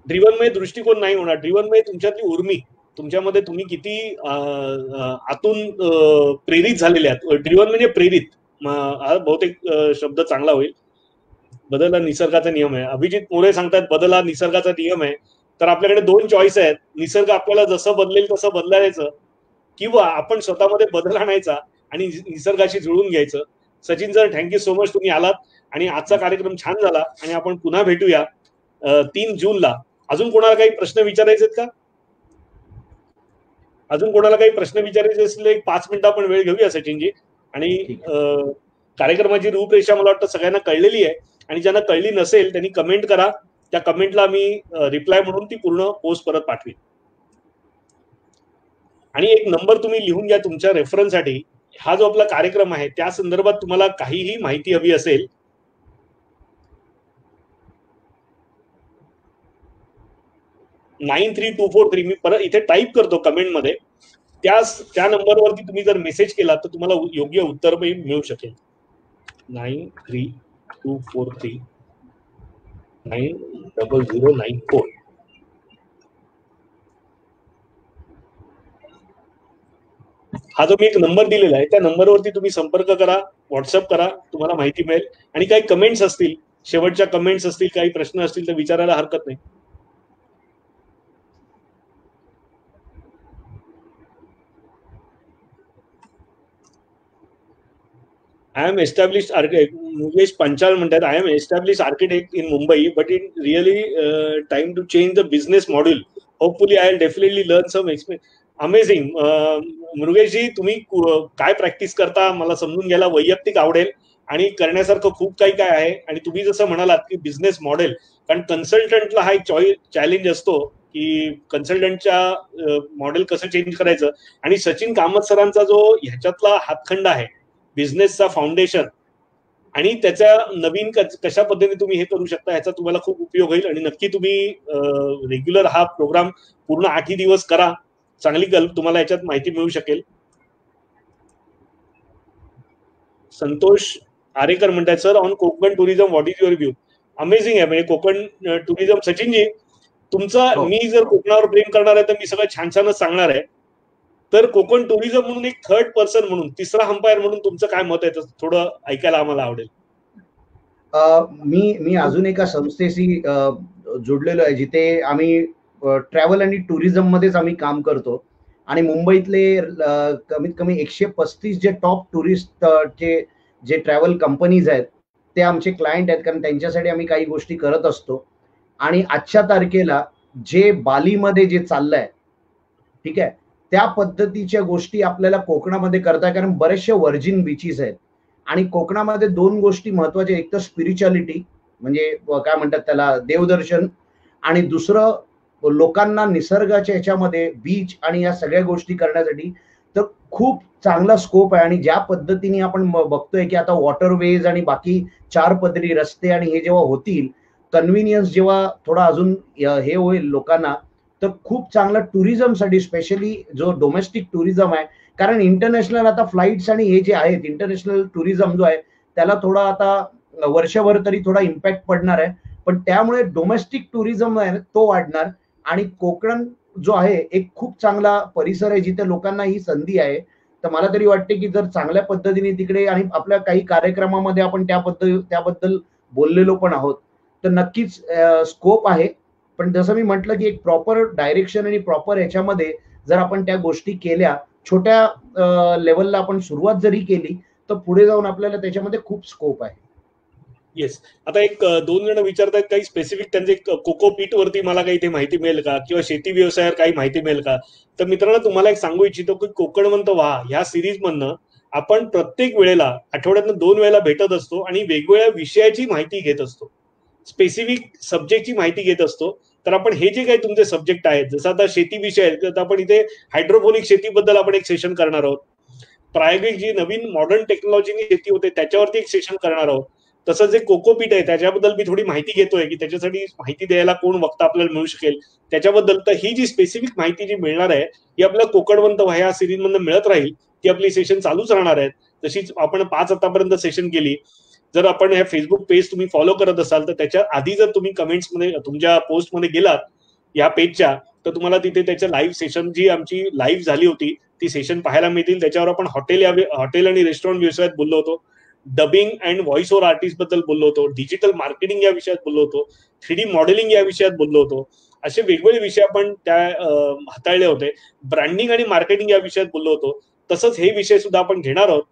ड्रिव्हनमध्ये दृष्टिकोन नाही होणार. ड्रिव्हनमध्ये तुमच्यातली उर्मी, तुमच्यामध्ये तुम्ही किती आतून प्रेरित झालेले आहात. ड्रिव्हन म्हणजे प्रेरित, हा बहुतेक शब्द चांगला होईल. बदल हा निसर्गाचा नियम आहे. अभिजित मोरे सांगतात बदल हा निसर्गाचा नियम आहे. तर आपल्याकडे 2 चॉईस आहेत, निसर्ग आपल्याला जसं बदलेल तसं बदलायचं, किंवा आपण स्वतःमध्ये बदल आणायचा आणि निसर्गाशी जुळून घ्यायचं. Sachin sir, thank you so much, तुम्ही आलात आणि आजचा कार्यक्रम छान झाला. आणि आपण पुन्हा भेटूया 3 जूनला. अजून कोणाला काही प्रश्न विचारायचे आहेत का? अजून कोणाला काही प्रश्न विचारायचे असले 5 मिनिटं आपण वेळ घेऊया सचिनजी. आणि कार्यक्रमाची रूपरेषा मला वाटतं सगळ्यांना कळलेली आहे, आणि ज्यांना कळली नसेल त्यांनी कमेंट करा, त्या कमेंटला मी रिप्लाय म्हणून ती पूर्ण पोस्ट परत पाठवी. आणि एक नंबर तुम्ही लिहून घ्या तुमच्या रेफरन्ससाठी. हा जो आपला कार्यक्रम आहे त्या संदर्भात तुम्हाला काहीही माहिती हवी असेल, 93243, मी परत इथे टाईप करतो कमेंट मध्ये, त्या नंबरवरती तुम्ही जर मेसेज केला तर तुम्हाला योग्य उत्तर मिळू शकेल. 93243 90094. हा जो मी एक नंबर दिलेला आहे त्या नंबरवरती तुम्ही संपर्क करा, व्हॉट्सअप करा, तुम्हाला माहिती मिळेल. आणि काही कमेंट्स असतील, शेवटच्या कमेंट्स असतील, काही प्रश्न असतील तर विचारायला हरकत नाही. I am established architect, Mukesh Panchal म्हणतात, I am established architect in Mumbai, but in really time to change the business model. Hopefully I will definitely learn some experience. Amazing. मुरुगेशजी, तुम्ही काय प्रॅक्टिस करता मला समजून घ्यायला वैयक्तिक आवडेल, आणि करण्यासारखं खूप काही काय आहे. आणि तुम्ही जसं म्हणालात की बिझनेस मॉडेल, कारण कन्सल्टंटला हा एक चॅलेंज असतो की कन्सल्टंटच्या मॉडेल कसं चेंज करायचं. आणि सचिन कामत सरांचा जो ह्याच्यातला हातखंडा आहे बिझनेसचा फाउंडेशन, आणि त्याच्या नवीन कशा पद्धतीने तुम्ही हे करू शकता ह्याचा तुम्हाला खूप उपयोग होईल. आणि नक्की तुम्ही रेग्युलर हा प्रोग्राम पूर्ण 8 दिवस करा, चांगली तुम्हाला याच्यात माहिती मिळू शकेल. संतोष आरेकर म्हणतात, sir on Konkan tourism what is your view. Amazing आहे. म्हणजे कोकण टुरिझम, सचिनजी तुमचा, मी जर कोकणावर प्रेम करणार आहे तर मी सगळं छान छानच सांगणार आहे. तर कोकण टुरिझम म्हणून एक थर्ड पर्सन म्हणून, तिसरा अंपायर म्हणून तुमचं काय मत आहे थोडं ऐकायला आम्हाला आवडेल. मी अजून एका संस्थेशी जोडलेलो आहे जिथे आम्ही ट्रॅव्हल आणि टुरिझम मध्येच आम्ही काम करतो आणि मुंबईतले कमीत कमी 135 जे टॉप टुरिस्टचे जे ट्रॅव्हल कंपनीज आहेत ते आमचे क्लायंट आहेत, कारण त्यांच्यासाठी आम्ही काही गोष्टी करत असतो. आणि आजच्या तारखेला जे बालीमध्ये जे चाललंय, ठीक आहे, त्या पद्धतीच्या गोष्टी आपल्याला कोकणामध्ये करता, कारण बरेचसे व्हर्जिन बीचेस आहेत आणि कोकणामध्ये दोन गोष्टी महत्वाच्या, एक तर स्पिरिच्युअलिटी म्हणजे काय म्हणतात त्याला देवदर्शन, आणि दुसरं लोकांना निसर्गाच्या ह्याच्यामध्ये बीच आणि या सगळ्या गोष्टी करण्यासाठी तर खूप चांगला स्कोप आहे. आणि ज्या पद्धतीने आपण बघतोय की आता वॉटरवेज आणि बाकी 4 पदरी रस्ते आणि हे जेव्हा होतील, कन्व्हिनियन्स जेव्हा थोडा अजून हे होईल लोकांना, तर खूप चांगला टुरिझमसाठी, स्पेशली जो डोमेस्टिक टुरिझम आहे, कारण इंटरनॅशनल आता फ्लाईट्स आणि हे जे आहेत इंटरनॅशनल टुरिझम जो आहे त्याला थोडा आता वर्षभर तरी थोडा इम्पॅक्ट पडणार आहे, पण त्यामुळे डोमेस्टिक टुरिझम आहे तो वाढणार. आणि कोकण जो आहे एक खूप चांगला परिसर आहे जिथे लोकांना ही संधी आहे. तर मला तरी वाटते की जर चांगल्या पद्धतीने तिकडे, आणि आपल्या काही कार्यक्रमामध्ये आपण त्याबद्दल बोललेलो पण आहोत, तर नक्कीच स्कोप आहे. पण जसं मी म्हटलं की एक प्रॉपर डायरेक्शन आणि प्रॉपर ह्याच्यामध्ये जर आपण त्या गोष्टी केल्या, छोट्या लेवलला आपण सुरुवात जरी केली, तर पुढे जाऊन आपल्याला त्याच्यामध्ये खूप स्कोप आहे. येस. आता एक 2 जण विचारतात काही स्पेसिफिक त्यांचे कोकोपीट वरती मला काही ते माहिती मिळेल का, किंवा शेती व्यवसायावर काही माहिती मिळेल का. तर मित्रांनो, तुम्हाला एक सांगू इच्छितो की कोकणवंत व्हा ह्या सिरीज मधनं आपण प्रत्येक वेळेला आठवड्यातनं 2 वेळेला भेटत असतो आणि वेगवेगळ्या विषयाची माहिती घेत असतो, स्पेसिफिक सब्जेक्टची माहिती घेत असतो. तर आपण हे जे काही तुमचे सब्जेक्ट आहेत, जसं आता शेती विषय आहे, तर आपण इथे हायड्रोपोनिक शेतीबद्दल आपण एक सेशन करणार आहोत. प्रायोगिक जी नवीन मॉडर्न टेक्नॉलॉजीनी शेती होते त्याच्यावरती एक सेशन करणार आहोत. तसंच जे कोकोपीट आहे त्याच्याबद्दल मी थोडी माहिती घेतोय की त्याच्यासाठी माहिती द्यायला कोण वक्ता आपल्याला मिळू शकेल त्याच्याबद्दल. तर ही जी स्पेसिफिक माहिती जी मिळणार आहे ही आपल्या कोकणवंत ह्या सिरीज मधून मिळत राहील. ती आपली सेशन चालूच राहणार आहेत. जशीच आपण 5 आतापर्यंत सेशन केली. जर आपण हे फेसबुक पेज तुम्ही फॉलो करत असाल तर त्याच्या आधी जर तुम्ही कमेंट्समध्ये तुमच्या पोस्टमध्ये गेलात या पेजच्या, तर तुम्हाला तिथे त्याच्या लाईव्ह सेशन जी आमची लाईव्ह झाली होती ती सेशन पाहायला मिळतील. त्याच्यावर आपण हॉटेल आणि रेस्टॉरंट व्यवसायात बोललो होतो, dubbing and voice over artist बद्दल बोललो होतो, डिजिटल मार्केटिंग या विषयात बोललो होतो, 3D मॉडेलिंग या विषयात बोललो होतो. असे वेगवेगळे विषय आपण त्या हाताळले होते. ब्रँडिंग आणि मार्केटिंग या विषयात बोललो होतो. तसंच हे विषय सुद्धा आपण घेणार आहोत.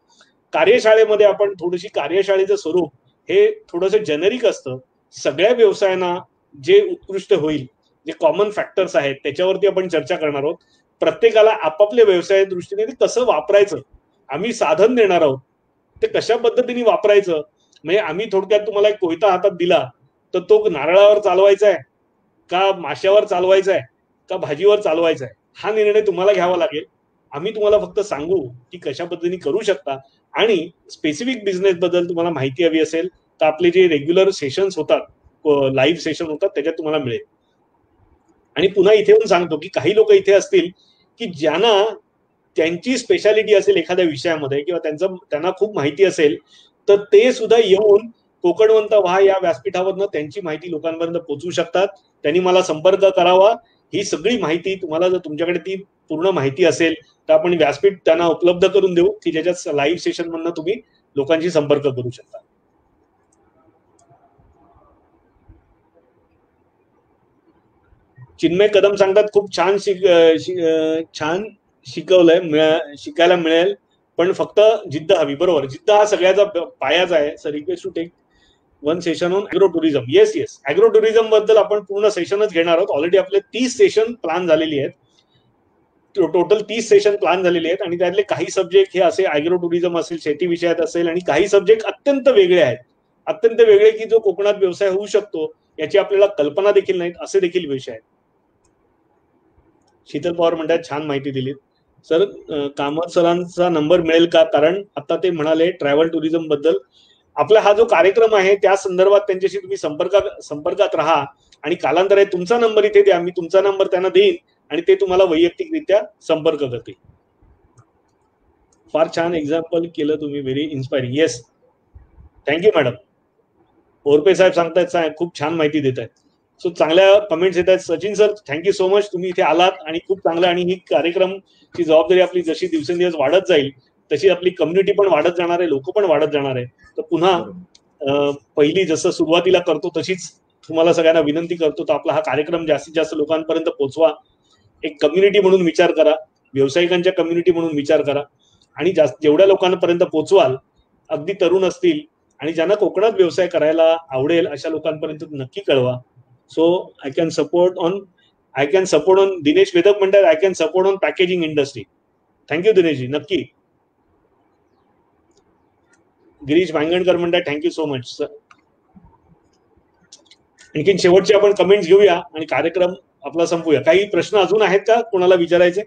कार्यशाळेमध्ये आपण थोडीशी कार्यशाळेचं स्वरूप हे थोडंसं जेनेरिक असतं. सगळ्या व्यवसायांना जे उत्कृष्ट होईल, जे कॉमन फॅक्टर्स आहेत त्याच्यावरती आपण चर्चा करणार आहोत. प्रत्येकाला आपापल्या व्यवसाय दृष्टीने ते कसं वापरायचं आम्ही साधन देणार आहोत. ते कशा पद्धतीने वापरायचं, म्हणजे आम्ही थोडक्यात तुम्हाला एक कोयता हातात दिला तर तो नारळावर चालवायचा आहे का माश्यावर चालवायचा आहे का भाजीवर चालवायचा आहे हा निर्णय तुम्हाला घ्यावा लागेल. आम्ही तुम्हाला फक्त सांगू की कशा पद्धतीने करू शकता. आणि स्पेसिफिक बिझनेस बद्दल तुम्हाला माहिती हवी असेल तर आपले जे रेग्युलर सेशन्स होतात, लाईव्ह सेशन होतात, त्याच्यात तुम्हाला मिळेल. आणि पुन्हा इथे येऊन सांगतो की काही लोक इथे असतील की ज्यांना त्यांची स्पेशालिटी असेल एखाद्या विषयामध्ये किंवा त्यांना खूप माहिती असेल, तर ते सुद्धा येऊन कोकणवंत व्हा या व्यासपीठावरनं त्यांची माहिती लोकांपर्यंत पोहोचवू शकतात. त्यांनी मला संपर्क करावा. ही सगळी माहिती तुम्हाला जर तुमच्याकडे ती पूर्ण माहिती असेल तर आपण व्यासपीठ त्यांना उपलब्ध करून देऊ की ज्याच्यात लाईव्ह सेशन मधनं तुम्ही लोकांशी संपर्क करू शकता. चिन्मय कदम सांगतात खूप छान छान शिकवलंय, शिकायला मिळेल, पण फक्त जिद्द हवी. बरोबर, जिद्द हा सगळ्याचा पायाचा आहे. Sir request to take one session on agro tourism. Yes yes, agro tourism बद्दल आपण पूर्ण सेशनच घेणार आहोत. ऑलरेडी आपले 30 सेशन प्लॅन झालेली आहेत. टोटल 30 सेशन प्लॅन झालेले आहेत आणि त्यातले काही सब्जेक्ट हे असे ऍग्रो टुरिझम असेल, शेती विषयात असेल, आणि काही सब्जेक्ट अत्यंत वेगळे आहेत. अत्यंत वेगळे की जो कोकणात व्यवसाय होऊ शकतो याची आपल्याला कल्पना देखील नाहीत असे देखील विषय आहेत. शीतल पवार म्हणतात छान माहिती दिलीत. सर कामत सरांचा नंबर मिळेल का, कारण आता ते म्हणाले ट्रॅव्हल टुरिझम बद्दल. आपला हा जो कार्यक्रम आहे त्या संदर्भात त्यांच्याशी तुम्ही संपर्कात राहा आणि कालांतराने तुमचा नंबर इथे द्या, मी तुमचा नंबर त्यांना देईन आणि ते तुम्हाला वैयक्तिकरित्या संपर्क करतील. फार छान एक्झाम्पल केलं तुम्ही, very inspiring. Yes, thank you madam. Orpe साहेब सांगतायत खूप छान माहिती देत आहेत. सो चांगल्या कमेंट्स येत आहेत. Sachin sir thank you so much, तुम्ही इथे आलात आणि खूप चांगलं, आणि ही कार्यक्रमची जबाबदारी आपली जशी दिवसेंदिवस वाढत जाईल तशी आपली कम्युनिटी पण वाढत जाणार आहे, लोक पण वाढत जाणार आहे. तर पुन्हा पहिली जसं सुरुवातीला करतो तशीच तुम्हाला सगळ्यांना विनंती करतो, तर आपला हा कार्यक्रम जास्तीत जास्त लोकांपर्यंत पोहोचवा. एक कम्युनिटी म्हणून विचार करा, व्यावसायिकांच्या कम्युनिटी म्हणून विचार करा, आणि जेवढ्या लोकांपर्यंत पोहोचवाल, अगदी तरुण असतील आणि ज्यांना कोकणात व्यवसाय करायला आवडेल अशा लोकांपर्यंत नक्की कळवा. So I can support on Dinesh Vedak म्हणतात I can support on packaging industry. Thank you दिनेशजी, नक्की. गिरीश भांगणकर म्हणतात थँक्यू सो मच सर. आणखीन शेवटचे आपण कमेंट्स घेऊया आणि कार्यक्रम आपला संपूया. काही प्रश्न अजून आहेत का कोणाला विचारायचे?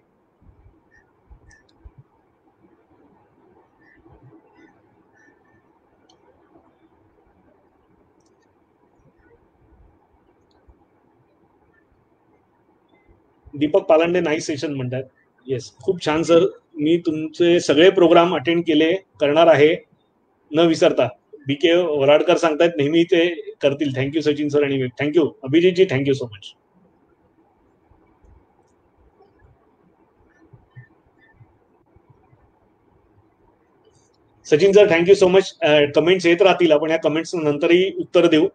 दीपक पालांडे नाईस सेशन म्हणतात. येस, खूप छान सर. मी तुमचे सगळे प्रोग्राम अटेंड करणार आहे न विसरता. BK वराडकर सांगतायत नेहमी ते करतील. थँक्यू सचिन सर आणि thank you Abhijitji, thank you so much. Sachin sir thank you so much. Comments येत राहतील, आपण या कमेंट्स नंतरही उत्तर देऊ.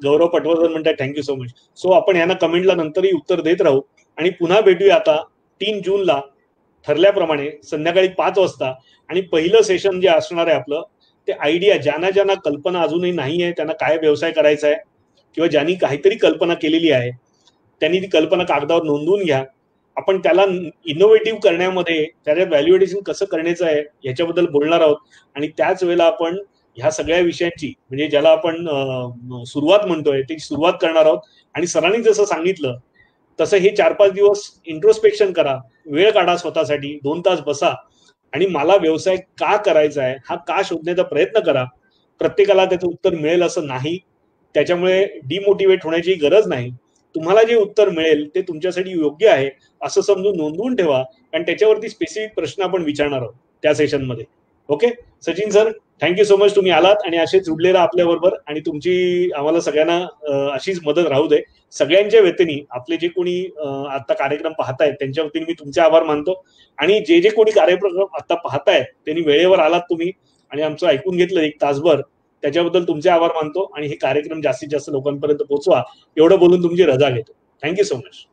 गौरव पटवर्धन म्हणतात थँक्यू सो मच. सो आपण यांना कमेंटला नंतरही उत्तर देत राहू आणि पुन्हा भेटूया आता 3 जूनला ठरल्याप्रमाणे संध्याकाळी 5 वाजता. आणि पहिलं सेशन जे असणार आहे आपलं, ते आयडिया, ज्यांना कल्पना अजूनही नाही आहे, त्यांना काय व्यवसाय करायचा आहे, किंवा ज्यांनी काहीतरी कल्पना केलेली आहे त्यांनी ती कल्पना कागदावर नोंदवून घ्या. आपण त्याला इनोव्हेटिव्ह करण्यामध्ये त्याच्या व्हॅल्युएशन कसं करण्याचं आहे याच्याबद्दल बोलणार आहोत. आणि त्याच वेळेला आपण ह्या सगळ्या विषयांची, म्हणजे ज्याला आपण सुरुवात म्हणतोय, ती सुरुवात करणार आहोत. आणि सरांनी जसं सांगितलं तसं हे 4-5 दिवस इंट्रोस्पेक्शन करा, वेळ काढा स्वतःसाठी, 2 तास बसा आणि मला व्यवसाय का करायचा आहे हा का शोधण्याचा प्रयत्न करा. प्रत्येकाला त्याचं उत्तर मिळेल असं नाही, त्याच्यामुळे डिमोटिवेट होण्याची गरज नाही. तुम्हाला जे उत्तर मिळेल ते तुमच्यासाठी योग्य आहे असं समजून नोंदवून ठेवा, कारण त्याच्यावरती स्पेसिफिक प्रश्न आपण विचारणार आहोत त्या सेशनमध्ये. Okay Sachin sir, thank you so much, तुम्ही आलात आणि असेच जुडले राहा आपल्या बरोबर, आणि तुमची आम्हाला सगळ्यांना अशीच मदत राहू दे. सगळ्यांच्या वतीने आपले जे कोणी आता कार्यक्रम पाहतायत त्यांच्या वतीने मी तुमचे आभार मानतो. आणि जे कोणी कार्यक्रम आता पाहतायत त्यांनी वेळेवर आलात तुम्ही आणि आमचं ऐकून घेतलं 1 तासभर, त्याच्याबद्दल तुमचे आभार मानतो. आणि हे कार्यक्रम जास्तीत जास्त लोकांपर्यंत पोहोचवा एवढं बोलून तुमची रजा घेतो. Thank you so much.